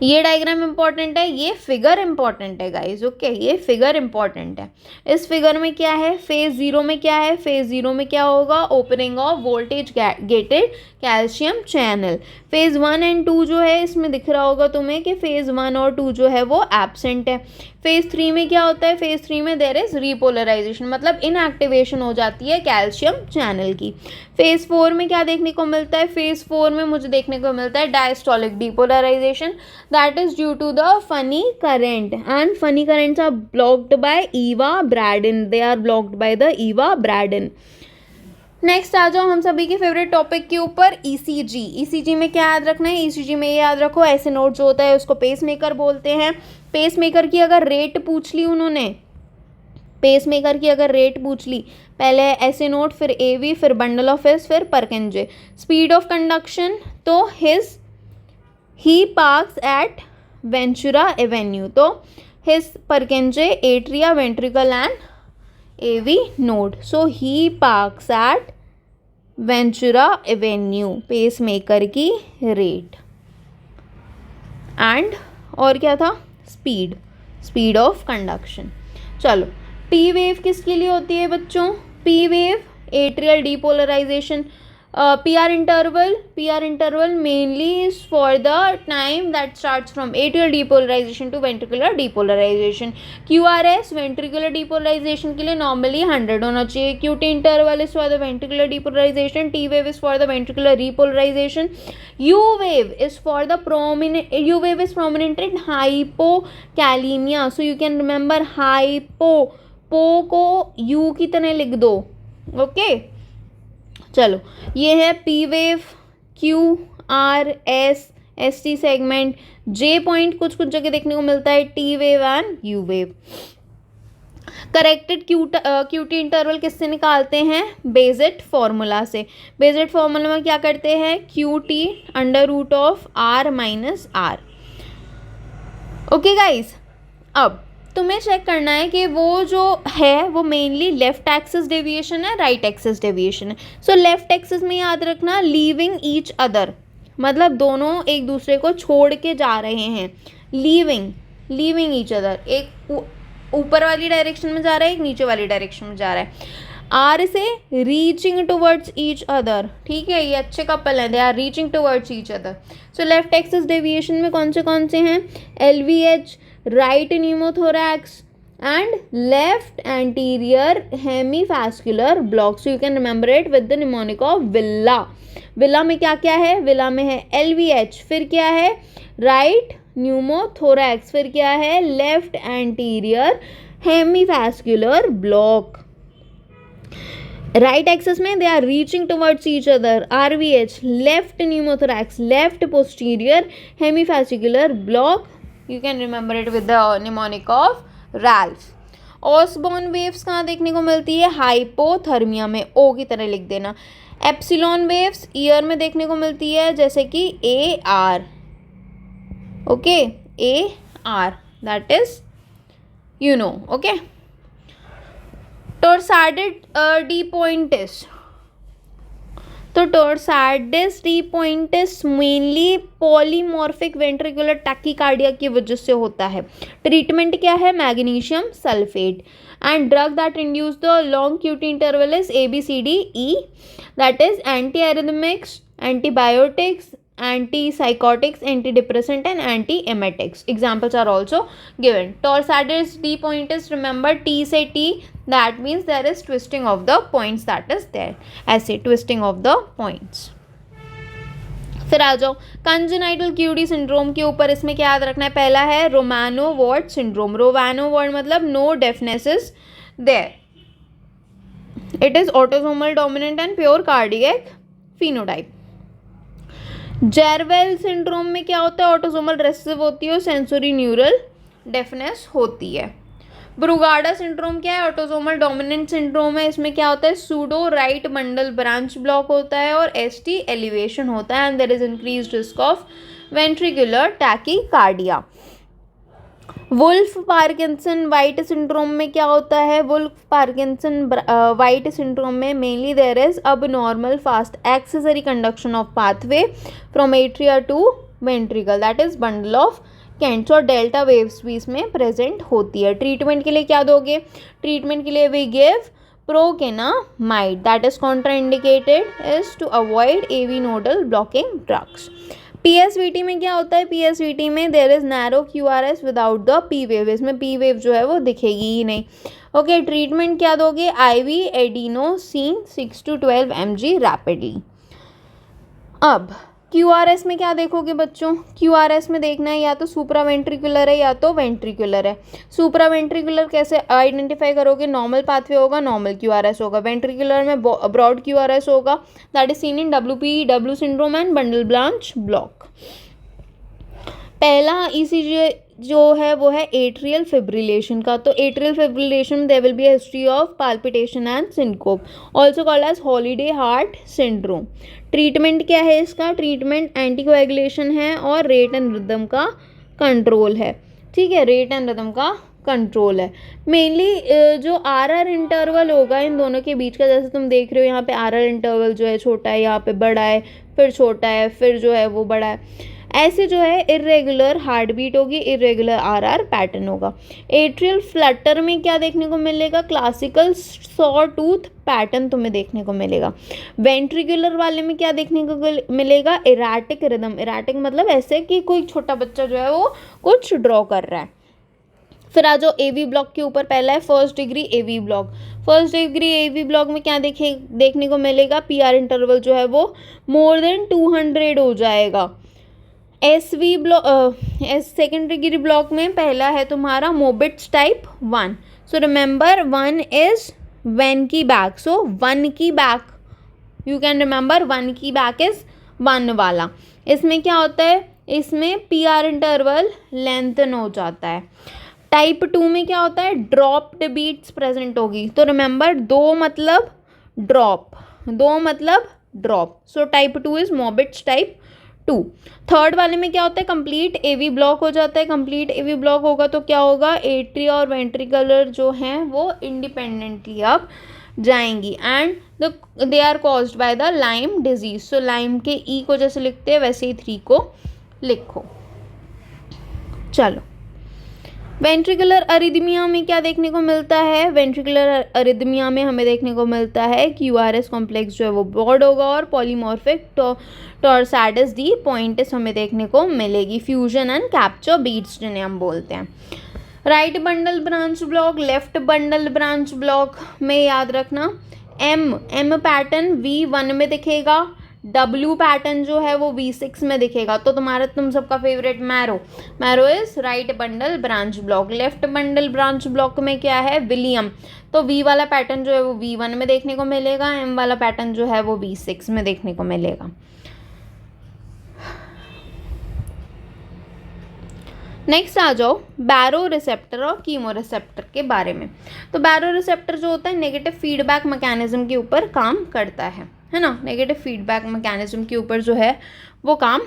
ये डायग्राम इंपॉर्टेंट है, ये फिगर इंपॉर्टेंट है गाइज, ओके, ये फिगर इंपॉर्टेंट है। इस फिगर में क्या है, फेज 0 में क्या है, फेज 0 में क्या होगा, opening of voltage gated calcium channel. Phase 1 and 2 जो है इसमें दिख रहा होगा तुम्हें कि फेज 1 और 2 जो है वो एब्सेंट है। फेज 3 में क्या होता है, फेज 3 में देयर इज रीपोलराइजेशन, मतलब इनएक्टिवेशन हो जाती है कैल्शियम चैनल की। फेज 4 में क्या देखने को मिलता है, फेज 4 में मुझे देखने को मिलता है diastolic depolarization, that is due to the funny current, and funny currents are blocked by ivabradine, they are blocked by the ivabradine. Next आ जाओ हम सभी के फेवरेट टॉपिक के ऊपर, ECG। ECG में क्या याद रखना है, ECG में ये याद रखो, ऐसे नोट जो होता है उसको पेसमेकर बोलते हैं। पेसमेकर की अगर रेट पूछ ली उन्होंने, पेसमेकर की अगर रेट पूछ ली, पहले ऐसे नोट, फिर AV, फिर बंडल ऑफ हिस, फिर परकिंजे। स्पीड ऑफ कंडक्शन, तो ही पार्क्स एट वेंचुरा एवेन्यू, तो his परकिंजे atria ventricle and AV node. So he parks at Ventura Avenue, pacemaker की रेट। एंड और क्या था, स्पीड ऑफ कंडक्शन। चलो, P वेव किसके लिए होती है बच्चों, P wave atrial depolarisation. PR interval mainly is for the time that starts from atrial depolarization to ventricular depolarization. QRS ventricular depolarization के लिए normally 100 होना चाहिए। QT interval is for the ventricular depolarization. T wave is for the ventricular repolarization. U wave is prominent in hypokalemia. So you can remember po को U की तरह लिख दो, ओके। चलो, ये है P wave, Q, R, S, ST segment, J point कुछ जगह देखने को मिलता है, T wave and U wave. Corrected QT interval किससे निकालते हैं? बेजेट फॉर्मूला से। बेजेट फॉर्मूला में क्या करते हैं? QT under root of R minus R. Okay guys, अब तुम्हें चेक करना है कि वो जो है वो मेनली लेफ्ट एक्सिस डेविएशन है, राइट एक्सिस डेविएशन है। सो लेफ्ट एक्सिस में याद रखना लीविंग ईच अदर, मतलब दोनों एक दूसरे को छोड़ के जा रहे हैं। लीविंग ईच अदर, एक ऊपर वाली डायरेक्शन में जा रहा है, एक नीचे वाली डायरेक्शन में जा रहा है। आर से रीचिंग टुवर्ड्स ईच अदर, ठीक है, ये अच्छे कपल हैं, they are reaching towards each other. So left axis deviation में कौन से हैं? LVH, right pneumothorax and left anterior hemifascicular block. So you can remember it with the mnemonic of villa. Villa में क्या क्या है? विला में है LVH, फिर क्या है? राइट न्यूमोथोरैक्स, फिर क्या है? Left anterior hemifascicular block. Right axis में they are reaching towards each other, RVH, left pneumothorax, left posterior hemifascicular block. You can remember it with the mnemonic of Ralph. Osborn waves कहाँ देखने को मिलती है? हाइपोथर्मिया में, ओ की तरह लिख देना। एप्सिलॉन वेव्स ईयर में देखने को मिलती है, जैसे कि AR, okay, AR, that is you know, okay. Torsades de pointes, तो torsades de pointes mainly polymorphic ventricular tachycardia की वजह से होता है। ट्रीटमेंट क्या है? Magnesium sulphate. And drug that induce the long QT interval is ABCDE, that is antiarrhythmics, antibiotics, antipsychotics, antidepressant and antiemetics. Examples are also given. Torsades depointis, remember T से T, that means there is twisting of the points, that is there, ऐसे twisting of the points. फिर आ जाओ कंजेनाइटल क्यूडी सिंड्रोम के ऊपर। इसमें क्या याद रखना है? पहला है Romano Ward syndrome. Romano Ward मतलब no deafness is there, it is autosomal dominant and pure cardiac phenotype. Jervell syndrome में क्या होता है? ऑटोसोमल रेसेसिव होती है और सेंसरी न्यूरल डेफनेस होती है। ब्रुगाडा सिंड्रोम क्या है? ऑटोसोमल डोमिनेंट सिंड्रोम है। इसमें क्या होता है? Pseudo right bundle branch block होता है और ST एलिवेशन होता है and there is increased risk of ventricular tachycardia. Wolff Parkinson White syndrome में क्या होता है? वुल्फ पार्किंसन वाइट सिंड्रोम में mainly there is abnormal fast accessory conduction of pathway from atria to ventricle, that is bundle of Kent's, और डेल्टा वेव्स भी इसमें प्रेजेंट होती है। ट्रीटमेंट के लिए क्या दोगे? ट्रीटमेंट के लिए we give procainamide, that is contraindicated is to avoid AV nodal blocking drugs. PSVT में क्या होता है? PSVT में there is narrow QRS without the P wave, इसमें P वेव जो है वो दिखेगी ही नहीं। ओके, ट्रीटमेंट क्या दोगे? IV adenosine 6 to 12 mg rapidly. अब QRS में क्या देखोगे बच्चों? QRS में देखना है या तो सुप्रावेंट्रिकुलर है या तो वेंट्रिकुलर है। सुप्रावेंट्रिकुलर कैसे आइडेंटिफाई करोगे? नॉर्मल पाथवे होगा, नॉर्मल QRS होगा। वेंट्रिकुलर में ब्रॉड QRS होगा, that is seen in WPW syndrome and bundle branch block. पहला ECG जो है वो है एट्रियल फिब्रिलेशन का। तो atrial fibrillation there will be a history of palpitation and syncope, also called as holiday heart syndrome. Treatment क्या है इसका? ट्रीटमेंट एंटीकोएगुलेशन है और रेट एंड रिदम का कंट्रोल है, ठीक है, रेट एंड रिदम का कंट्रोल है। मेनली जो RR इंटरवल होगा इन दोनों के बीच का, जैसे तुम देख रहे हो यहाँ पे RR इंटरवल जो है छोटा है, यहाँ पे बड़ा है, फिर छोटा है, फिर जो है वो बड़ा है, ऐसे जो है इरेगुलर हार्ट बीट होगी, इरेगुलर RR पैटर्न होगा। एट्रियल फ्लटर में क्या देखने को मिलेगा? क्लासिकल सॉ टूथ पैटर्न तुम्हें देखने को मिलेगा। वेंट्रिकुलर वाले में क्या देखने को मिलेगा? Erratic rhythm. इराटिक मतलब ऐसे कि कोई छोटा बच्चा जो है वो कुछ ड्रॉ कर रहा है। फिर आ जाओ AV ब्लॉक के ऊपर। पहला है first degree AV block. First degree AV block में क्या देखने को मिलेगा? PR इंटरवल जो है वो मोर देन 200 हो जाएगा। SV block second degree block में पहला है तुम्हारा Mobitz type 1। So remember 1 is one की बैक, सो 1 की बैक यू कैन रिमेंबर 1 की बैक इज 1 वाला। इसमें क्या होता है? इसमें PR इंटरवल लेंथन हो जाता है। टाइप 2 में क्या होता है, ड्रॉप्ड बीट्स प्रेजेंट होगी। तो रिमेंबर, दो मतलब drop, so type 2 is Mobitz type 2। Third वाले में क्या होता है, कंप्लीट एवी ब्लॉक हो जाता है। कंप्लीट एवी ब्लॉक होगा तो क्या होगा, एट्रिया और वेंट्रिकुलर जो हैं वो इंडिपेंडेंटली अब जाएंगी and they are caused by the Lyme disease. So Lyme के ई को जैसे लिखते हैं वैसे ही 3 को लिखो। चलो, वेंट्रिकुलर अरिदमिया में क्या देखने को मिलता है, वेंट्रिकुलर अरिदमिया में हमें देखने को मिलता है कि यूआरएस कॉम्प्लेक्स जो है वो ब्रॉड होगा और पॉलीमॉर्फिक टॉर्साइडस दी पॉइंट्स हमें देखने को मिलेगी। फ्यूजन एंड कैप्चर बीट्स जिन्हें हम बोलते हैं। Right bundle branch block, left bundle branch block में याद रखना एम पैटर्न V1 में दिखेगा, W पैटर्न जो है वो V6 में दिखेगा। तो तुम सबका favourite marrow is right bundle branch block. Left bundle branch block में क्या है, विलियम। तो V वाला पैटर्न जो है वो V1 में देखने को मिलेगा, M वाला पैटर्न जो है वो V6 में देखने को मिलेगा। नेक्स्ट आ जाओ बैरो रिसेप्टर और कीमो रिसेप्टर के बारे में। तो बैरो रिसेप्टर जो होता है नेगेटिव फीडबैक मैकेनिज्म के ऊपर काम करता है ना, नेगेटिव फीडबैक मैकेनिज्म के ऊपर जो है वो काम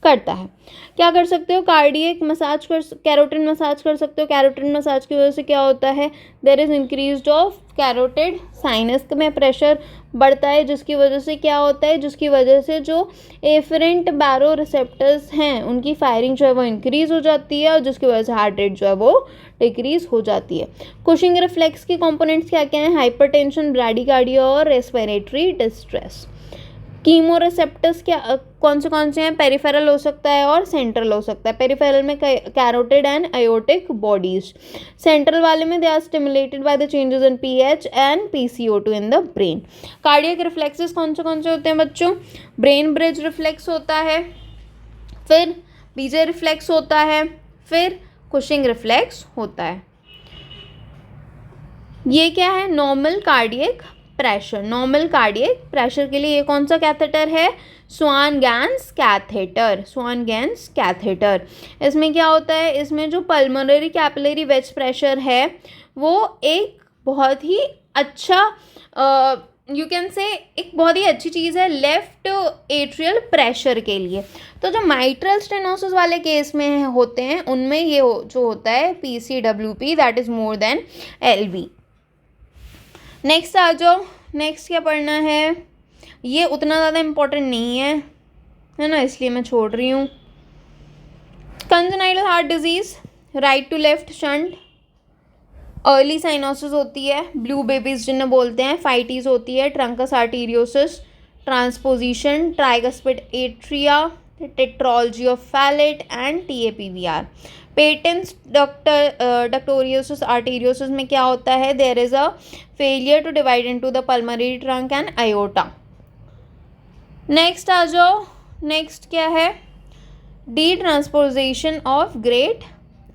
करता है। क्या कर सकते हो, कार्डियक मसाज कैरोटिन मसाज कर सकते हो। कैरोटिन मसाज की वजह से क्या होता है, there is increase of carotid sinus में प्रेशर बढ़ता है, जिसकी वजह से क्या होता है, जिसकी वजह से जो एफरेंट बैरो रिसेप्टर्स हैं उनकी फायरिंग जो है वो इंक्रीज हो जाती है और जिसकी वजह से हार्ट रेट जो है वो डिक्रीज हो जाती है। कुशिंग रिफ्लेक्स के कंपोनेंट्स क्या क्या हैं, हाइपरटेंशन, ब्रैडीकार्डिया और रेस्पिरेटरी डिस्ट्रेस। कीमो रिसेप्टर्स क्या कौन से हैं, पेरिफेरल हो सकता है और सेंट्रल हो सकता है। पेरिफेरल में carotid and aortic bodies, central वाले में they are stimulated by the changes in pH and PCO2 in the brain. Cardiac reflexes कौन से होते हैं बच्चों, ब्रेन ब्रिज रिफ्लेक्स होता है, फिर बीजे रिफ्लेक्स होता है, फिर कुशिंग रिफ्लेक्स होता है। ये क्या है, normal cardiac pressure. Normal cardiac pressure के लिए ये कौन सा कैथेटर है, स्वान-गैन्स कैथेटर। स्वान-गैन्स कैथेटर, इसमें क्या होता है, इसमें जो पल्मोनरी कैपिलरी वेज प्रेशर है वो एक बहुत ही अच्छा यू कैन से एक बहुत ही अच्छी चीज़ है लेफ्ट एट्रियल प्रेशर के लिए। तो जो माइट्रल स्टेनोसिस वाले केस में होते हैं उनमें ये जो होता है PCWP that is more than LV। Next आ जाओ, नेक्स्ट क्या पढ़ना है, ये उतना ज़्यादा इम्पोर्टेंट नहीं है ना, इसलिए मैं छोड़ रही हूँ। Congenital heart disease, right to left shunt, early cyanosis होती है, ब्लू बेबीज जिन्हें बोलते हैं, फाइटीज होती है, truncus arteriosus, transposition, tricuspid atresia, tetralogy of Fallot and TAPVR। Patent ductus arteriosus में क्या होता है, there is a failure to divide into the pulmonary trunk and aorta. Next आ जाओ, नेक्स्ट क्या है, D transposition of great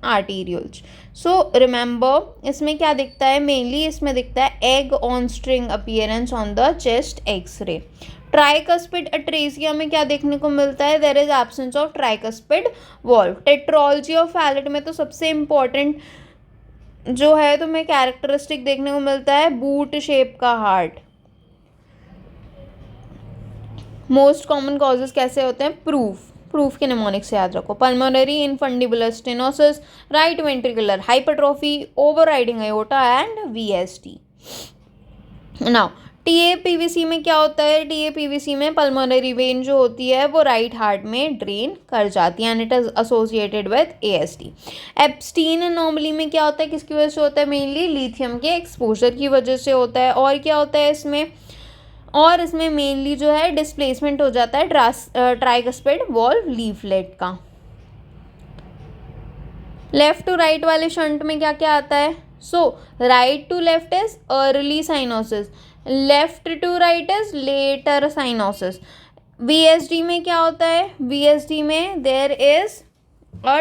arterioles. So remember इसमें क्या दिखता है, मेनली इसमें दिखता है egg on string appearance on the chest X-ray. Tricuspid atresia में क्या देखने को मिलता है, there is absence of tricuspid valve. Tetralogy of Fallot में तो सबसे इम्पॉर्टेंट जो है तुम्हें कैरेक्टरिस्टिक देखने को मिलता है बूट शेप का हार्ट। मोस्ट कॉमन कॉजेज कैसे होते हैं, प्रूफ के निमोनिक से याद रखो, pulmonary infundibular stenosis, right ventricular hypertrophy, overriding aorta and VSD। Now TAPVC में क्या होता है, TAPVC में पल्मोनरी वेन जो होती है वो राइट हार्ट में ड्रेन कर जाती है and it is associated with ASD। Ebstein anomaly में क्या होता है, किसकी वजह से होता है, मेनली लिथियम के एक्सपोजर की वजह से होता है। और क्या होता है इसमें, और इसमें मेनली जो है डिस्प्लेसमेंट हो जाता है ट्राइकस्पिड वॉल्व लीफलेट का। लेफ्ट टू राइट वाले शंट में क्या क्या आता है, so right to left is early cyanosis, left to right is later cyanosis. VSD में क्या होता है, VSD में देयर इज अ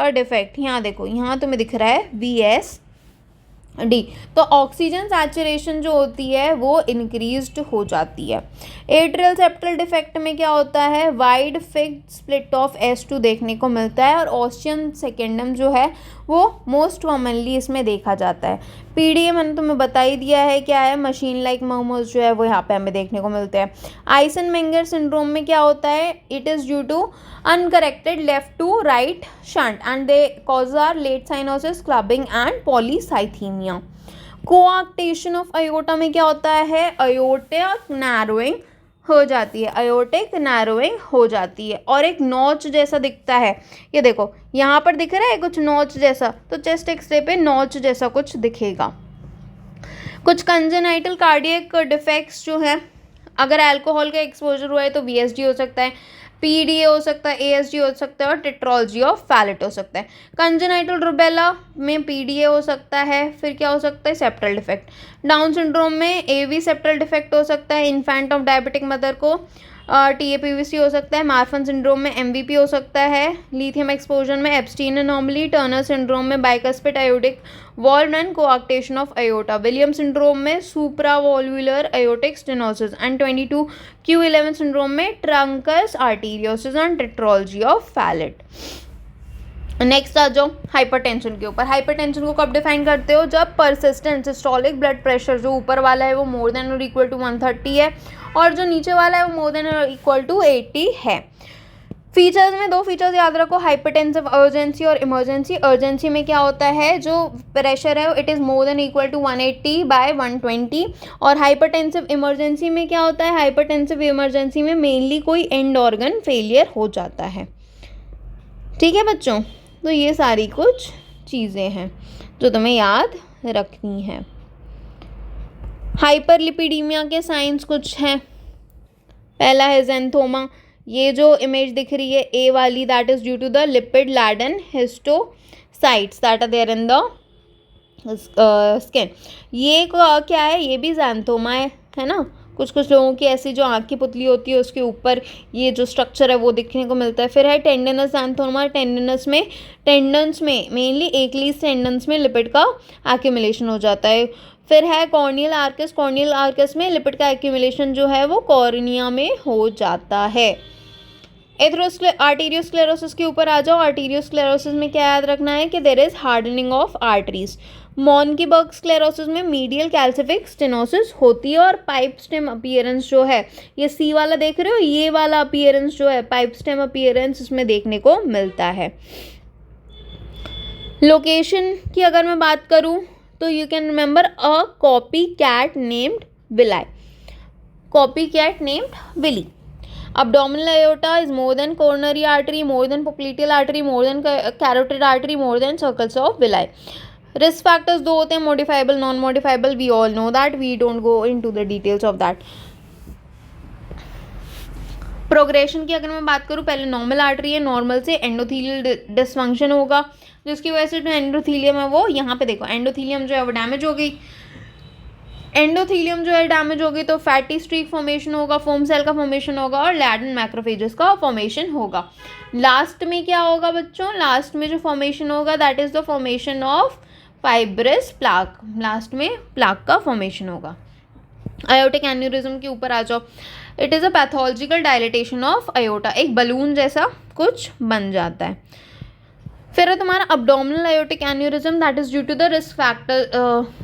डिफेक्ट, यहाँ देखो, यहाँ तुम्हें दिख रहा है VS डी, तो ऑक्सीजन सैचुरेशन जो होती है वो इंक्रीज्ड हो जाती है। एट्रियल सेप्टल डिफेक्ट में क्या होता है, wide fixed split of S2 देखने को मिलता है और ऑस्टियम सेकेंडम जो है वो मोस्ट कॉमनली इसमें देखा जाता है। पीडीए मैंने तुम्हें बता ही दिया है क्या है, मशीन लाइक मर्मर्स जो है वो यहाँ पे हमें देखने को मिलते हैं। आइसन-मेंगर सिंड्रोम में क्या होता है, it is due to uncorrected left to right shunt and they cause are late cyanosis, clubbing and polycythaemia. Coarctation of aorta में क्या होता है, अयोटिक नैरोइंग हो जाती है, अयोटिक नैरोइंग हो जाती है और एक नॉच जैसा दिखता है। ये देखो यहाँ पर दिख रहा है कुछ नॉच जैसा, तो चेस्ट एक्सरे पे नॉच जैसा कुछ दिखेगा। कुछ कंजेनाइटल कार्डियक डिफेक्ट्स जो है, अगर अल्कोहल का एक्सपोजर हुआ है तो VSD हो सकता है, PDA हो सकता है, ASD हो सकता है और टेट्रोलॉजी ऑफ फैलेट हो सकता है। कंजेनाइटल रूबेला में PDA हो सकता है, फिर क्या हो सकता है, सेप्टल डिफेक्ट। डाउन सिंड्रोम में AV सेप्टल डिफेक्ट हो सकता है, इन्फेंट ऑफ डायबिटिक मदर को TAPVC हो सकता है, मार्फन सिंड्रोम में MVP हो सकता है, लिथियम एक्सपोजर में एप्स्टीन एनोमली, टर्नर सिंड्रोम में bicuspid aortic valve and coarctation of aorta, William syndrome में supravalvular aortic stenosis and 22q11 syndrome में truncus arteriosus and tetralogy of Fallot. Next आ जाओ हाइपरटेंशन के ऊपर। हाइपरटेंशन को कब डिफाइन करते हो, जब परसिस्टेंट सिस्टोलिक ब्लड प्रेशर जो ऊपर वाला है वो मोर देन और इक्वल टू 130 है और जो नीचे वाला है वो मोर देन और इक्वल टू 80 है। फीचर्स में दो फीचर्स याद रखो, हाइपरटेंसिव अर्जेंसी और इमरजेंसी। अर्जेंसी में क्या होता है, जो प्रेशर है it is more than equal to 180/120 और हाइपरटेंसिव इमरजेंसी में क्या होता है, हाइपरटेंसिव इमरजेंसी में मेनली कोई एंड ऑर्गन फेलियर हो जाता है। ठीक है बच्चों, तो ये सारी कुछ चीज़ें हैं जो तुम्हें याद रखनी है। हाइपरलिपिडीमिया के साइंस कुछ हैं। पहला है ज़ैंथोमा, ये जो इमेज दिख रही है ए वाली, that is due to the lipid laden histiocytes that are there in the skin. ये क्या है, ये भी ज़ैंथोमा है ना। कुछ कुछ लोगों की ऐसी जो आँख की पुतली होती है उसके ऊपर ये जो स्ट्रक्चर है वो देखने को मिलता है। फिर है टेंडनस ज़ैंथोमा, टेंडनस में मेनली एक्लीस टेंडन्स में लिपिड का एक्यूमुलेशन हो जाता है। फिर है कॉर्नियल आर्कस, कॉर्नियल आर्कस में लिपिड का एक्यूमुलेशन जो है वो कॉर्निया में हो जाता है। आर्टीरियोस्क्लेरोसिस के ऊपर आ जाओ। आर्टीरियोस्क्लेरोसिस में क्या याद रखना है कि there is hardening of arteries. Monckeberg sclerosis में मीडियल कैल्सिफिक स्टेनोसिस होती है और पाइप स्टेम अपीयरेंस जो है, ये सी वाला देख रहे हो, ये वाला अपीयरेंस जो है पाइप स्टेम अपीयरेंस इसमें देखने को मिलता है। लोकेशन की अगर मैं बात करूं तो you can remember a copy cat named Willy, copy cat named Willy. Abdominal aorta is more than coronary artery, more than popliteal artery, more than carotid artery, more than circles of villi. Risk factors दो होते हैं, modifiable, non modifiable, we all know that, we don't go into the details of that. Progression की अगर मैं बात करूँ, पहले नॉर्मल आर्टरी है, नॉर्मल से एंडोथीलियल डिसफंक्शन होगा जिसकी वजह से जो एंडोथीलियम है वो यहाँ पे देखो, एंडोथीलियम जो है वो डैमेज हो गई। एंडोथीलियम जो है डैमेज हो गई तो फैटी स्ट्रीक फॉर्मेशन होगा, फोम सेल का फॉर्मेशन होगा और लैडन मैक्रोफेजेस का फॉर्मेशन होगा। लास्ट में क्या होगा बच्चों, लास्ट में जो फॉर्मेशन होगा that is the formation of fibrous plaque, last में प्लाक का फॉर्मेशन होगा। आयोटिक एन्यूरिज्म के ऊपर आ जाओ। It is a pathological dilatation of aorta, एक बलून जैसा कुछ बन जाता है। फिर है तुम्हारा abdominal aortic aneurysm, that is due to the risk factor,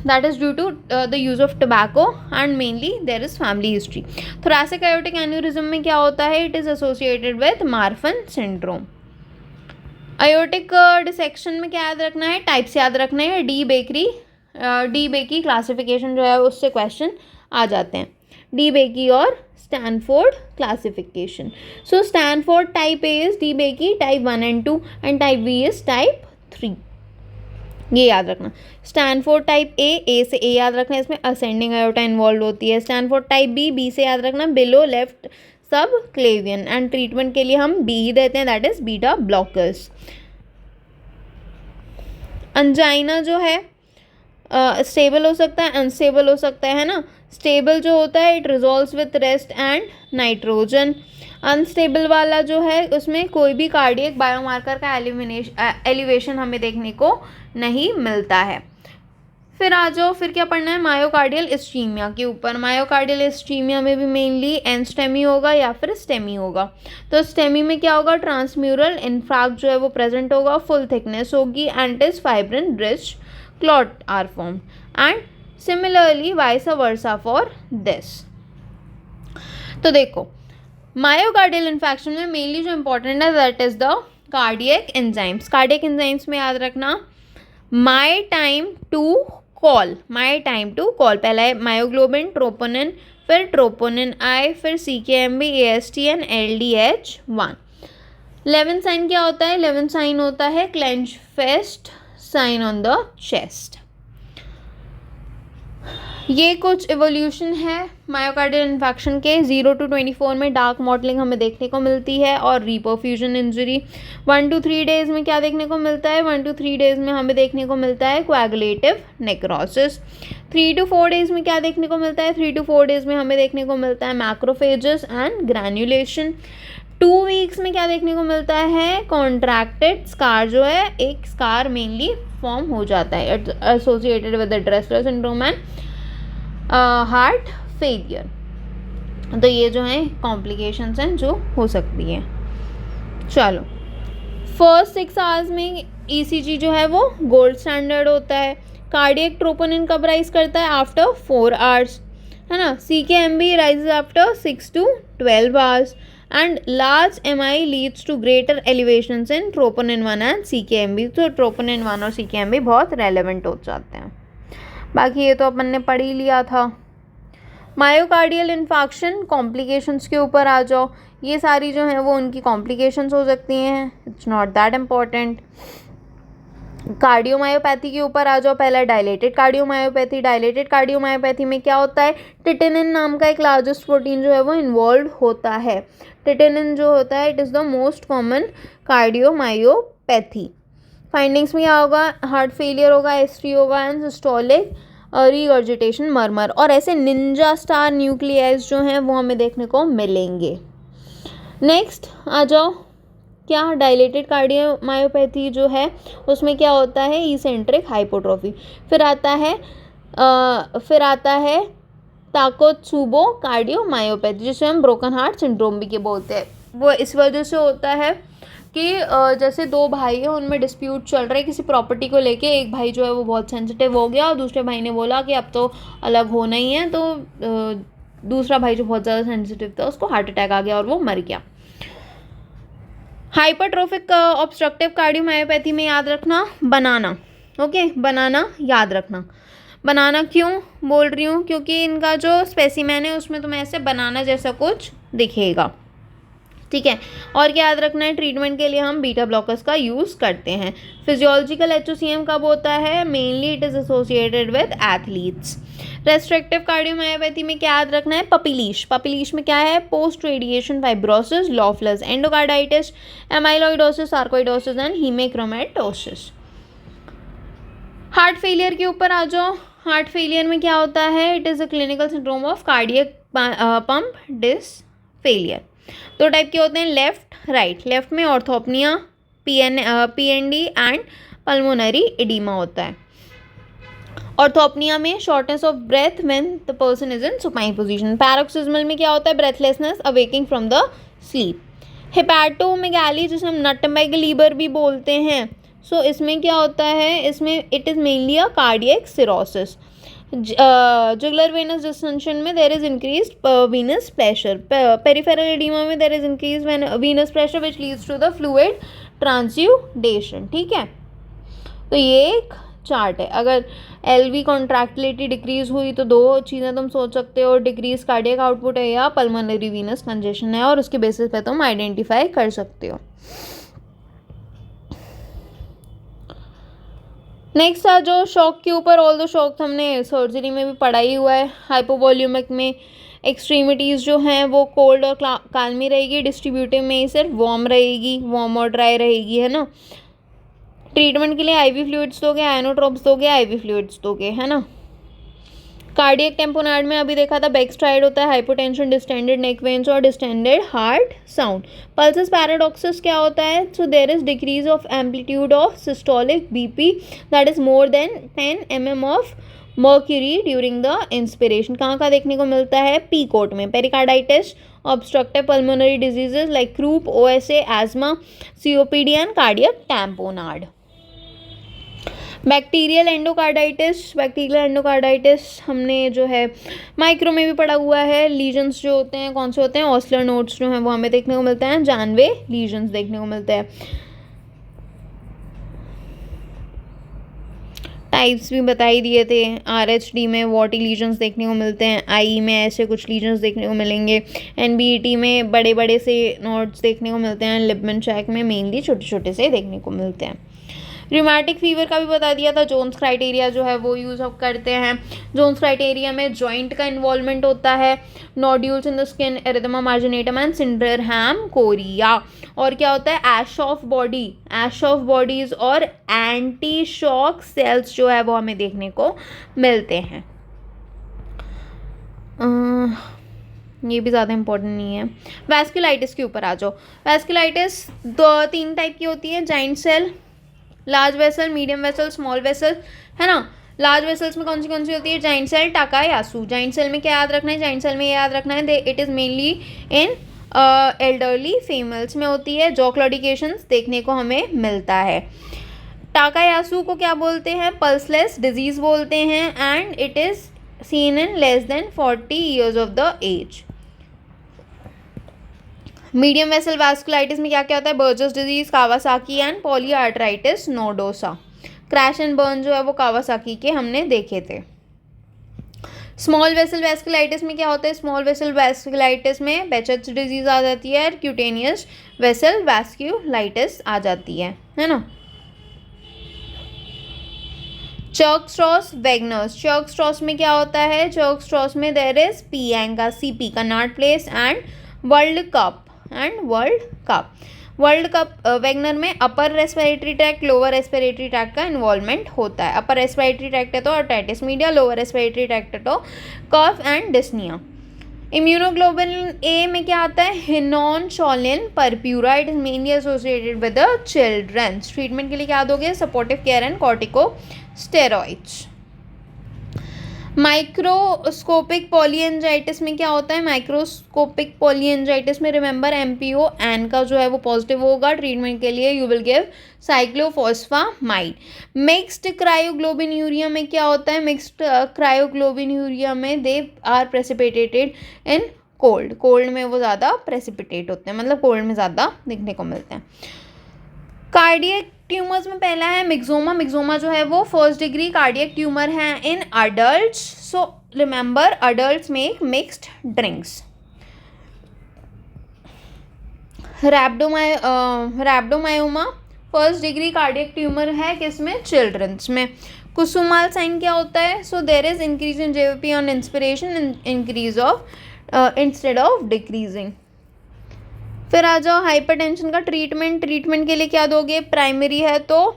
that is due to the use of tobacco and mainly there is family history. Thoracic aortic aneurysm में क्या होता है, it is associated with Marfan syndrome. Aortic dissection में क्या याद रखना है, टाइप्स याद रखने हैं। डी बेकी क्लासिफिकेशन जो है उससे क्वेश्चन आ जाते हैं, डी बेकी और Stanford classification. So Stanford type A is DeBakey, type 1 and 2 and type B is type 3, ये याद रखना। स्टैनफोर्ड टाइप ए से ए याद रखना, इसमें असेंडिंग आयोटा इन्वॉल्व होती है। स्टैनफोर्ड टाइप बी से याद रखना बिलो लेफ्ट सब क्लेवियन, एंड ट्रीटमेंट के लिए हम बी ही देते हैं, that is beta blockers. Angina जो है स्टेबल हो सकता है, अनस्टेबल हो सकता है ना। स्टेबल जो होता है it resolves with rest and nitrogen. Unstable वाला जो है उसमें कोई भी कार्डियक बायोमार्कर का एलिवेशन हमें देखने को नहीं मिलता है। फिर आ जाओ, फिर क्या पढ़ना है, मायोकार्डियल इस्कीमिया के ऊपर। मायोकार्डियल इस्कीमिया में भी मेनली एनस्टेमी होगा या फिर स्टेमी होगा। तो स्टेमी में क्या होगा, ट्रांसम्यूरल इन्फ्राक्ट जो है वो प्रेजेंट होगा, फुल थिकनेस होगी, एंटिस fibrin rich clot are formed and similarly vice versa for this. तो देखो मायोकार्डियल इन्फेक्शन में मेनली जो इंपॉर्टेंट है that is the cardiac enzymes. Cardiac enzymes में याद रखना my time to call, my time to call, पहला है मायोग्लोबिन, ट्रोपोनिन, फिर ट्रोपोनिन आई, फिर CKMB, ASTN, LDH1। 11 साइन क्या होता है, 11 साइन होता है clench fist, sign on the chest. ये कुछ एवोल्यूशन है मायोकार्डियल इन्फेक्शन के। 0 to 24 में डार्क मॉटलिंग हमें देखने को मिलती है और रीपरफ्यूजन इंजरी। 1 to 3 डेज में क्या देखने को मिलता है, 1 to 3 डेज में हमें देखने को मिलता है कोएगुलेटिव नेक्रोसिस। 3 to 4 डेज में क्या देखने को मिलता है, 3 to 4 डेज में हमें देखने को मिलता है मैक्रोफेजेस एंड ग्रैन्युलेशन। 2 वीक्स में क्या देखने को मिलता है, कॉन्ट्रैक्टेड स्कार जो है, एक स्कार मेनली फॉर्म हो जाता है associated with the Dressler syndrome and heart failure. तो ये जो है कॉम्प्लिकेशंस हैं जो हो सकती हैं। चलो फर्स्ट 6 आवर्स में ECG जो है वो गोल्ड स्टैंडर्ड होता है। कार्डियक ट्रोपोनिन कब राइज करता है, आफ्टर 4 आवर्स, है ना। CKMB rises after 6 to 12 hours and large MI leads to greater elevations in troponin 1 and CKMB। तो ट्रोपोनिन 1 और CKMB बहुत रेलेवेंट हो जाते हैं। बाकी ये तो अपन ने पढ़ ही लिया था। मायोकार्डियल इन्फेक्शन कॉम्प्लिकेशंस के ऊपर आ जाओ, ये सारी जो हैं वो उनकी कॉम्प्लिकेशंस हो सकती हैं, it's not that important. Cardiomyopathy के ऊपर आ जाओ, पहला डायलेटेड कार्डियोमायोपैथी। डायलेटेड कार्डियोमायोपैथी में क्या होता है, टिटेनिन नाम का एक लार्जेस्ट प्रोटीन जो है वो इन्वॉल्व होता है। टिटेनिन जो होता है it is the most common cardiomyopathy. Findings में क्या होगा, हार्ट फेलियर होगा, ST होगा एंड सिस्टोलिक रिगर्जिटेशन मर्मर, और ऐसे निंजा स्टार न्यूक्लियाइज जो हैं वो हमें देखने को मिलेंगे। नेक्स्ट आ जाओ, क्या डायलेटेड कार्डियोमायोपैथी जो है उसमें क्या होता है, इसेंट्रिक हाइपोट्रोफी। फिर आता है ताकोत्सुबो कार्डियोमायोपैथी, जिसे हम ब्रोकन हार्ट सिंड्रोम भी के बोलते हैं। वो इस वजह से होता है कि जैसे 2 भाई हैं, उनमें डिस्प्यूट चल रहा है किसी प्रॉपर्टी को लेके। एक भाई जो है वो बहुत सेंसिटिव हो गया और दूसरे भाई ने बोला कि अब तो अलग होना ही है। तो दूसरा भाई जो बहुत ज़्यादा सेंसिटिव था उसको हार्ट अटैक आ गया और वो मर गया। हाइपरट्रोफिक ऑब्स्ट्रक्टिव कार्डियोमायोपैथी में याद रखना बनाना, ओके, बनाना याद रखना। बनाना क्यों बोल रही हूँ, क्योंकि इनका जो स्पेसिमेन है उसमें तुम्हें ऐसे बनाना जैसा कुछ दिखेगा, ठीक है। और क्या याद रखना है, ट्रीटमेंट के लिए हम बीटा ब्लॉकर्स का यूज़ करते हैं। फिजियोलॉजिकल HOCM कब होता है, mainly it is associated with athletes. Restrictive cardiomyopathy में क्या याद रखना है, पपीलीश। पपीलीश में क्या है, post radiation fibrosis, Loeffler's endocarditis, amyloidosis, sarcoidosis and haemochromatosis. Heart failure के ऊपर आ जाओ। हार्ट फेलियर में क्या होता है, it is a clinical syndrome of cardiac pump disc failure. 2 type के होते हैं, लेफ्ट राइट। लेफ्ट में orthopnoea, PND and pulmonary oedema होता है। ऑर्थोपनिया में shortness of breath when the person is in supine position. Paroxysmal में क्या होता है, breathlessness awakening from the sleep. Hepatomegaly जिसे हम नटमेग लीवर भी बोलते हैं, सो इसमें क्या होता है, इसमें it is mainly a cardiac cirrhosis. Jugular venous distension में there is increase venous pressure. Peripheral edema में there is increase venous pressure which leads to the fluid transudation, ठीक है। तो ये एक चार्ट है। अगर LV कॉन्ट्रैक्टिलिटी डिक्रीज हुई तो 2 चीज़ें तुम सोच सकते हो, डिक्रीज कार्डियक आउटपुट है या पल्मोनरी वीनस कंजेशन है, और उसके बेसिस पे तुम आइडेंटिफाई कर सकते हो। नेक्स्ट आ जो शॉक के ऊपर, ऑल दो शॉक हमने सर्जरी में भी पढ़ा ही हुआ है। हाइपोवॉल्यूमिक में एक्सट्रीमिटीज़ जो हैं वो कोल्ड और काल्मी रहेगी, डिस्ट्रीब्यूटिव में ही सिर्फ वार्म रहेगी, वार्म और ड्राई रहेगी, है ना। ट्रीटमेंट के लिए IV फ्लूइड्स दोगे, आयनोट्रोप्स दोगे, IV फ्लूइड्स दोगे, है ना। कार्डियक टेम्पोनार्ड में अभी देखा था बैकस्ट्राइड होता है, हाइपोटेंशन, डिस्टेंडेड नेक वेन्स और distended heart sound. Pulsus paradoxus क्या होता है? So there is decrease of amplitude of systolic BP that is more than 10 mm of mercury during the inspiration. कहाँ का देखने को मिलता है? पी कोट में. Pericarditis, obstructive pulmonary diseases like croup, OSA, asthma, COPD and cardiac tamponade. Bacterial endocarditis हमने जो है माइक्रो में भी पढ़ा हुआ है. लीजन्स जो होते हैं कौन से होते हैं? ऑस्लर नोड्स जो हैं वो हमें देखने को मिलते हैं. जानवे लीजन्स देखने को मिलते हैं. टाइप्स भी बताई दिए थे. RHD में वॉटी लीजन्स देखने को मिलते हैं. आई में ऐसे कुछ लीजन्स देखने को मिलेंगे. NBET में बड़े बड़े से नोड्स देखने को मिलते हैं. लिबमन चेक में मेनली छोटे छोटे से देखने को मिलते हैं. रिमेटिक फीवर का भी बता दिया था. जोन्स क्राइटेरिया जो है वो यूज़ अप करते हैं. जोन्स क्राइटेरिया में जॉइंट का इन्वॉल्वमेंट होता है. Nodules in the skin, erythema marginatum and Sydenham chorea. और क्या होता है? ऐश ऑफ बॉडीज और एंटी शॉक सेल्स जो है वो हमें देखने को मिलते हैं. ये भी ज़्यादा इंपॉर्टेंट नहीं है. वैस्कुलाइटिस के ऊपर आ जाओ. वैस्कुलाइटिस 3 टाइप की होती है. Giant cell, large vessel, medium vessel, small vessel, है ना. लार्ज वेसल्स में कौन सी होती है? Giant cell, Takayasu. Giant cell में क्या याद रखना है? जाइंट सेल में ये याद रखना है it is mainly in elderly females में होती है. जॉ क्लॉडिकेशंस देखने को हमें मिलता है. टाकायासु को क्या बोलते हैं? पल्सलेस डिजीज बोलते हैं. And it is seen in less than 40 years of the age. Medium vessel vasculitis में क्या क्या होता है? Buerger's disease, Kawasaki and polyarteritis nodosa. Crash and burn जो है वो कावासाकी के हमने देखे थे. स्मॉल वेसल वैस्कुलाइटिस में क्या होता है? स्मॉल वेसल वैस्कुलाइटिस में बेचेट्स डिजीज आ जाती है. क्यूटेनियस वेसल वैस्कुलाइटिस आ जाती है ना. चर्क-स्ट्रॉस वेगनर्स. चर्क-स्ट्रॉस में क्या होता है? चर्क-स्ट्रॉस में देयर इज पियांगा, CP, Connaught Place and world cup. World cup Wegener में upper respiratory tract, lower respiratory tract का इन्वॉल्वमेंट होता है. अपर रेस्पिरेटरी ट्रैक्ट है तो otitis media, lower respiratory tract है तो cough and dyspnoea. Immunoglobulin A में क्या आता है? Henoch Schonlein purpura. It is mainly associated with the childrens. Treatment के लिए क्या दोगे? Supportive care and corticosteroids. Microscopic polyangiitis में क्या होता है? माइक्रोस्कोपिक पॉलीएंजाइटिस में रिमेंबर MPO एन का जो है वो पॉजिटिव होगा. ट्रीटमेंट के लिए you will give cyclophosphamide. Mixed cryoglobulinuria में क्या होता है? मिक्स्ड क्रायोग्लोबिन्यूरिया में they are precipitated in cold में वो ज़्यादा प्रेसिपिटेट होते हैं, मतलब कोल्ड में ज़्यादा देखने को मिलते हैं. कार्डियक ट्यूमर्स में पहला है मिक्सोमा जो है वो फर्स्ट डिग्री कार्डियक ट्यूमर है in adults. So remember adults make mixed drinks. Rhabdomyoma first degree cardiac tumour है किसमें? चिल्ड्रंस में. कुसुमाल साइन क्या होता है? So there is increase in JVP on inspiration, increase of instead of decreasing. फिर आ जाओ हाइपरटेंशन का ट्रीटमेंट के लिए क्या दोगे? प्राइमरी है तो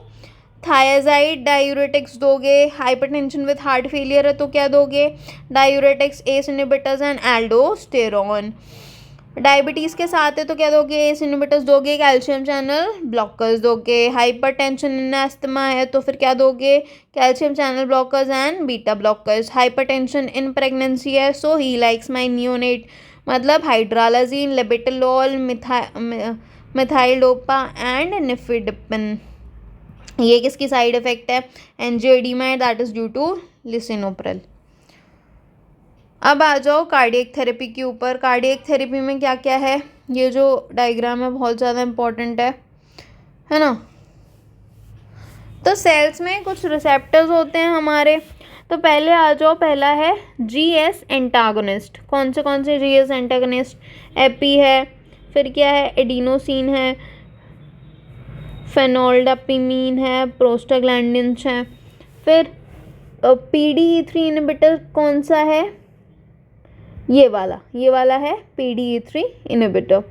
थायाजाइड, डायूरेटिक्स दोगे. हाइपरटेंशन विद हार्ट फेलियर है तो क्या दोगे? Diuretics, S inhibitors and aldosterone. Diabetes के साथ है तो क्या दोगे? एस इनहिबिटर्स दोगे. कैल्शियम चैनल ब्लॉकर्स दोगे. हाइपरटेंशन इन अस्थमा है तो फिर क्या दोगे? Calcium channel blockers and beta blockers. Hypertension in pregnancy है सो ही लाइक्स माई नियोनेट, मतलब हाइड्रालाजीन, लेबेटलॉल, मिथाइलडोपा एंड निफिडिपिन. ये किसकी साइड इफेक्ट है? एंजियोइडीमा, that is due to lisinopril. अब आ जाओ कार्डियक थेरेपी के ऊपर. कार्डियक थेरेपी में क्या क्या है? ये जो डायग्राम है बहुत ज़्यादा इम्पॉर्टेंट है ना. तो सेल्स में कुछ रिसेप्टर्स होते हैं हमारे. तो पहले आ जाओ, पहला है GS एंटागोनिस्ट. कौन से GS एंटागोनिस्ट? एपी है, फिर क्या है? एडिनोसिन है, फेनोल्डापिमीन है, प्रोस्टाग्लैंडिन्स हैं. फिर PDE3 इनहिबिटर कौन सा है? ये वाला है PDE3 इनहिबिटर.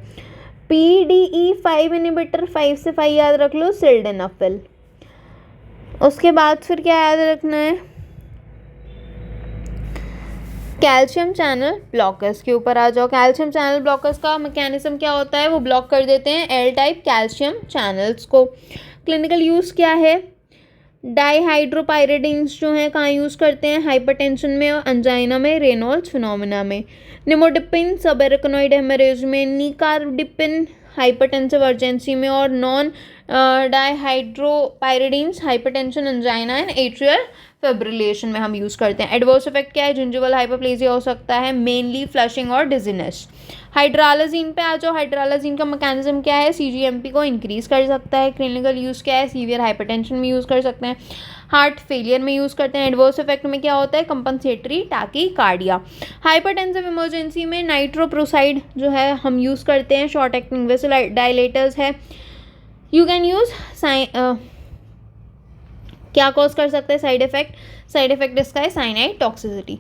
PDE5 इनहिबिटर, 5 से 5 याद रख लो, सिल्डेनाफिल. उसके बाद फिर क्या याद रखना है? कैल्शियम चैनल ब्लॉकर्स के ऊपर आ जाओ। कैल्शियम चैनल ब्लॉकर्स का मैकेनिज्म क्या होता है, वो ब्लॉक कर देते हैं एल टाइप कैल्शियम चैनल्स को। क्लिनिकल यूज़ क्या है, डाईहाइड्रोपायरिडीन्स जो हैं कहाँ यूज़ करते हैं, हाइपरटेंशन में और अंजाइना में, रेनॉल्ड्स फिनोमिना में। निमोडिपिन सबएरेकनॉइड हेमरेज में, निकार्डिपिन हाइपरटेंसिव अर्जेंसी में, और non dihydropyridines hypertension, angina and atrial fibrillation में हम यूज़ करते हैं। एडवर्स इफेक्ट क्या है, जिंजिवल हाइपरप्लेजिया हो सकता है, मेनली फ्लशिंग और डिजीनेस। हाइड्रालाजीन पे आ जाओ। हाइड्रालाजीन का मैकेनिज्म क्या है, सीजीएमपी को इंक्रीज कर सकता है। क्लिनिकल यूज़ क्या है, सीवियर हाइपरटेंशन में यूज़ कर सकते हैं, हार्ट फेलियर में यूज़ करते हैं। एडवर्स इफेक्ट में क्या होता है, कंपनसेटरी टाकीकार्डिया। हाइपरटेंसिव इमरजेंसी में नाइट्रोप्रोसाइड जो है हम यूज़ करते हैं, शॉर्ट एक्टिंग वेसल डायलेटर्स है। यू कैन यूज़ क्या कॉज कर सकते हैं साइड इफेक्ट, साइड इफेक्ट इसका है साइनाइड टॉक्सिसिटी।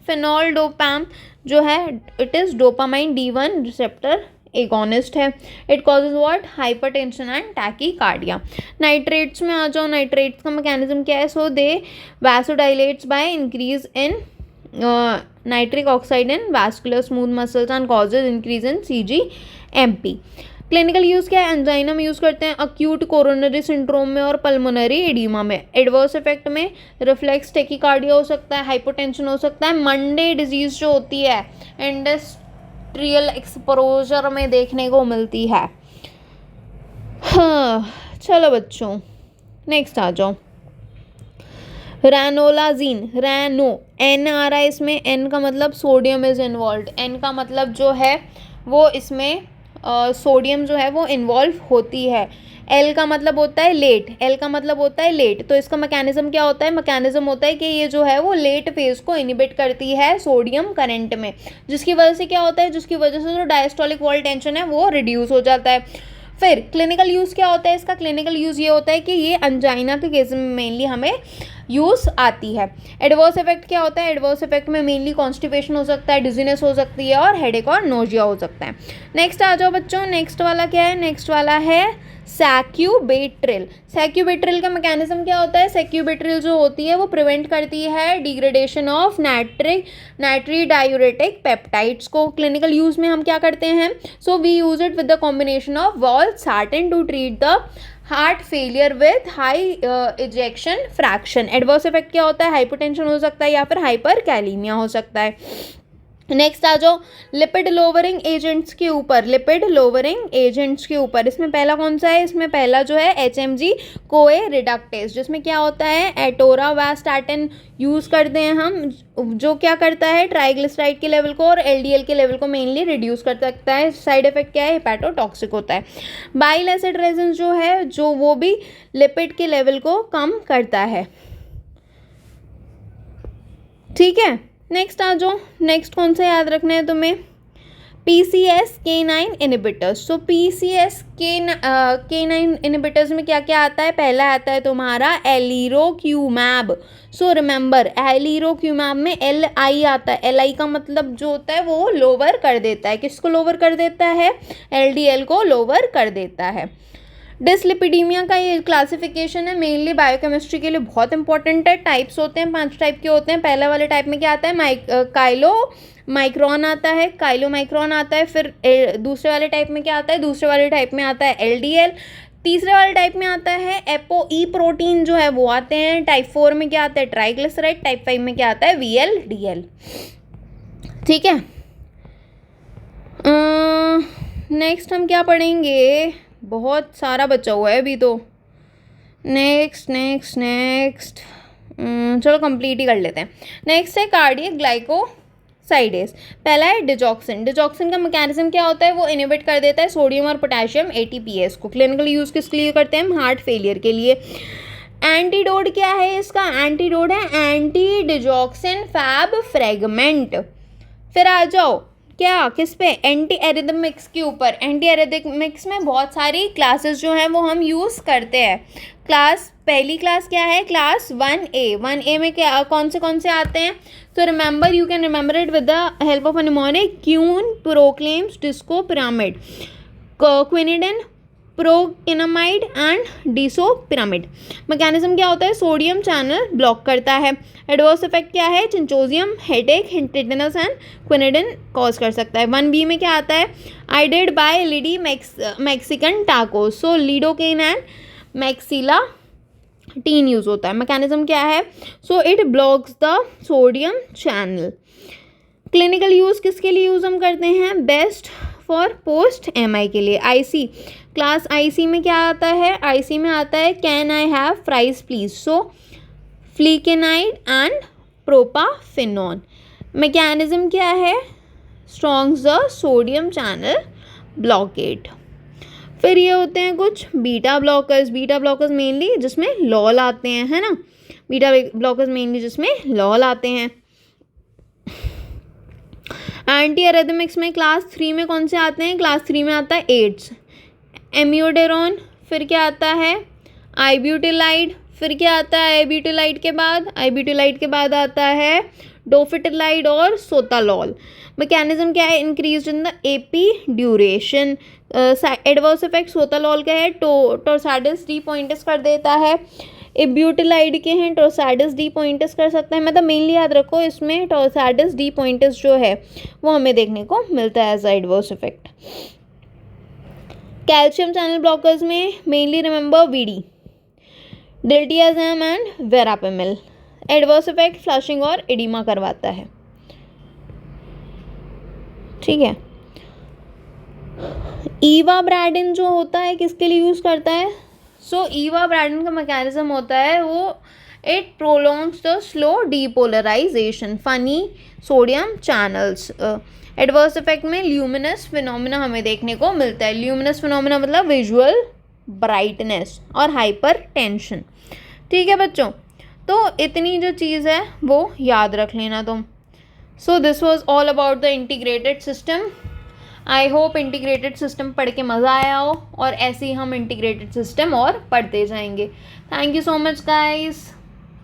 फेनोल्डोपाम जो है it is dopamine D1 receptor agonist है। It causes what, hypertension and tachycardia. Nitrates में आ जाओ। नाइट्रेट्स का मैकेनिज्म क्या है, so they vasodilates by increase in nitric oxide in vascular smooth muscles and causes increase in CGMP। Clinical use क्या है, एंजाइना में यूज़ करते हैं, अक्यूट कोरोनरी सिंड्रोम में और पल्मोनरी एडिमा में। एडवर्स इफेक्ट में रिफ्लेक्स टेकीकार्डिया हो सकता है, हाइपोटेंशन हो सकता है। मंडे डिजीज़ जो होती है इंडस्ट्रियल एक्सपोजर में देखने को मिलती है। हाँ चलो बच्चों नेक्स्ट आ जाओ। रैनोलाजीन, रैनो एन आ रहा है इसमें, एन का मतलब सोडियम इज इन्वॉल्व, एन का मतलब जो है वो इसमें सोडियम जो है वो इन्वॉल्व होती है। एल का मतलब होता है लेट, एल का मतलब होता है लेट। तो इसका मैकेनिज्म क्या होता है, मैकेनिज्म होता है कि ये जो है वो लेट फेज को इनिबिट करती है सोडियम करंट में, जिसकी वजह से क्या होता है, जिसकी वजह से जो डायस्टोलिक वॉल टेंशन है वो रिड्यूस हो जाता है। फिर क्लिनिकल यूज़ क्या होता है इसका, क्लिनिकल यूज़ ये होता है कि ये अंजाइना के केस में मेनली हमें यूज़ आती है। एडवर्स इफेक्ट क्या होता है, एडवर्स इफेक्ट में मेनली कॉन्स्टिपेशन हो सकता है, डिजीनेस हो सकती है और हेडेक और नोजिया हो सकता है। नेक्स्ट आ जाओ बच्चों, नेक्स्ट वाला क्या है, नेक्स्ट वाला है सैक्यूबेट्रिल। सैक्यूबेट्रिल का मैकेनिज्म क्या होता है, सैक्यूबेट्रिल जो होती है वो प्रिवेंट करती है degradation of natriuretic peptides को। क्लिनिकल यूज़ में हम क्या करते हैं, so we use it with the combination of valsartan to treat the heart failure with high ejection fraction. Adverse effect क्या होता है, हाइपरटेंशन हो सकता है या फिर हाइपर कैलीमिया हो सकता है। नेक्स्ट आ जाओ लिपिड लोवरिंग एजेंट्स के ऊपर, लिपिड लोवरिंग एजेंट्स के ऊपर। इसमें पहला कौन सा है, इसमें पहला जो है HMG कोए रिडक्टेज, जिसमें क्या होता है एटोरावास्टैटिन यूज़ करते हैं हम, जो क्या करता है ट्राइग्लिसराइड के लेवल को और LDL के लेवल को मेनली रिड्यूस कर सकता है। साइड इफेक्ट क्या है, हेपेटोटॉक्सिक होता है। बाइल एसिड रेजिन जो है जो वो भी लिपिड के लेवल को कम करता है, ठीक है। नेक्स्ट आ जाओ, नेक्स्ट कौन सा याद रखना है तुम्हें, PCSK9 इनिबिटर्स। सो PCSK9 इनिबिटर्स में क्या क्या आता है, पहला आता है तुम्हारा एलिरोक्यूमैब। सो रिमेंबर एलिरोक्यूमैब में LI आता है, LI का मतलब जो होता है वो लोअर कर देता है, किसको लोअर कर देता है, LDL को लोअर कर देता है। डिसलिपिडीमिया का ये क्लासिफिकेशन है, मेनली बायोकेमिस्ट्री के लिए बहुत इंपॉर्टेंट है। टाइप्स होते हैं, 5 टाइप के होते हैं। पहले वाले टाइप में क्या आता है, काइलोमाइक्रॉन आता है, काइलोमाइक्रॉन आता है। फिर दूसरे वाले टाइप में क्या आता है, दूसरे वाले टाइप में आता है LDL। तीसरे वाले टाइप में आता है एपोई प्रोटीन जो है वो आते हैं। टाइप 4 में क्या आता है, ट्राइग्लिसराइड। टाइप 5 में क्या आता है, VLDL, ठीक है। नेक्स्ट हम क्या पढ़ेंगे, बहुत सारा बचा हुआ है अभी तो। नेक्स्ट चलो कंप्लीट ही कर लेते हैं। नेक्स्ट है कार्डियक ग्लाइकोसाइडेज। पहला है डिजॉक्सिन। डिजॉक्सिन का मैकेनिज्म क्या होता है, वो इनिबिट कर देता है सोडियम और पोटेशियम ATPase को। क्लिनिकल यूज़ किसके लिए करते हैं, हम हार्ट फेलियर के लिए। एंटीडोड क्या है इसका, एंटीडोड है एंटी डिजॉक्सिन फैब फ्रेगमेंट। फिर आ जाओ क्या किस पे, एंटी एरिथमिक्स के ऊपर। एंटी एरिथमिक्स में बहुत सारी क्लासेस जो हैं वो हम यूज़ करते हैं। पहली क्लास क्या है, क्लास 1A। 1A में क्या कौन से आते हैं, तो remember, you can remember it with the help of a mnemonic, queen, proclaims, disco pyramid, quinidine, procainamide and disopyramide. Mechanism क्या होता है, सोडियम चैनल ब्लॉक करता है। एडवर्स इफेक्ट क्या है, cinchonism, headache, tinnitus and quinidine cause कर सकता है। 1B में क्या आता है, aided bye Liddy Mexican tacos, so lidocaine and mexiletine use होता है। मैकेनिज्म क्या है, so it blocks the sodium channel. Clinical use किसके लिए यूज़ हम करते हैं, बेस्ट फॉर पोस्ट MI के लिए। IC क्लास IC में क्या आता है, IC में आता है can I have fries please, so flecainide and propafenone. Mechanism क्या है, strongs the sodium channel blockade. फिर ये होते हैं कुछ बीटा ब्लॉकर्स मेनली जिसमें लॉल आते हैं, है ना, बीटा ब्लॉकर्स मेनली जिसमें लॉल आते हैं। एंटी एरिथमिक्स में क्लास 3 में कौन से आते हैं, क्लास 3 में आता है एड्स, एम्योडेरोन, फिर क्या आता है आईब्यूटिलाइड, फिर क्या आता है आईब्यूटिलाइड के बाद आता है डोफिटिलाइड और सोतालॉल। मैकेनिज्म क्या है, increase in the AP duration. Adverse effect sotalol का है, टोर्साइडस डीपॉइंटस कर देता है। एब्यूटिलाइड के हैं, टोर्साइडस डीपॉइंटस कर सकता है। मतलब मेनली याद रखो इसमें टोर्साइडस डीपॉइंटस जो है वो हमें देखने को मिलता है as adverse effect. Calcium channel blockers में mainly remember VD, diltiazem and verapamil. Adverse effect flushing और एडिमा करवाता है, ठीक है। ईवाब्रैडिन जो होता है किसके लिए यूज़ करता है, सो ईवाब्रैडिन का मैकेनिज्म होता है वो it prolongs the slow depolarisation funny sodium channels. Adverse effect में ल्यूमिनस फिनोमिना हमें देखने को मिलता है। ल्यूमिनस फिनोमिना मतलब विजुअल ब्राइटनेस और हाइपर टेंशन, ठीक है बच्चों। तो इतनी जो चीज़ है वो याद रख लेना तुम। So this was all about the integrated system. I hope integrated system पढ़ के मज़ा आया हो और ऐसे ही हम इंटीग्रेटेड सिस्टम और पढ़ते जाएंगे। Thank you so much guys.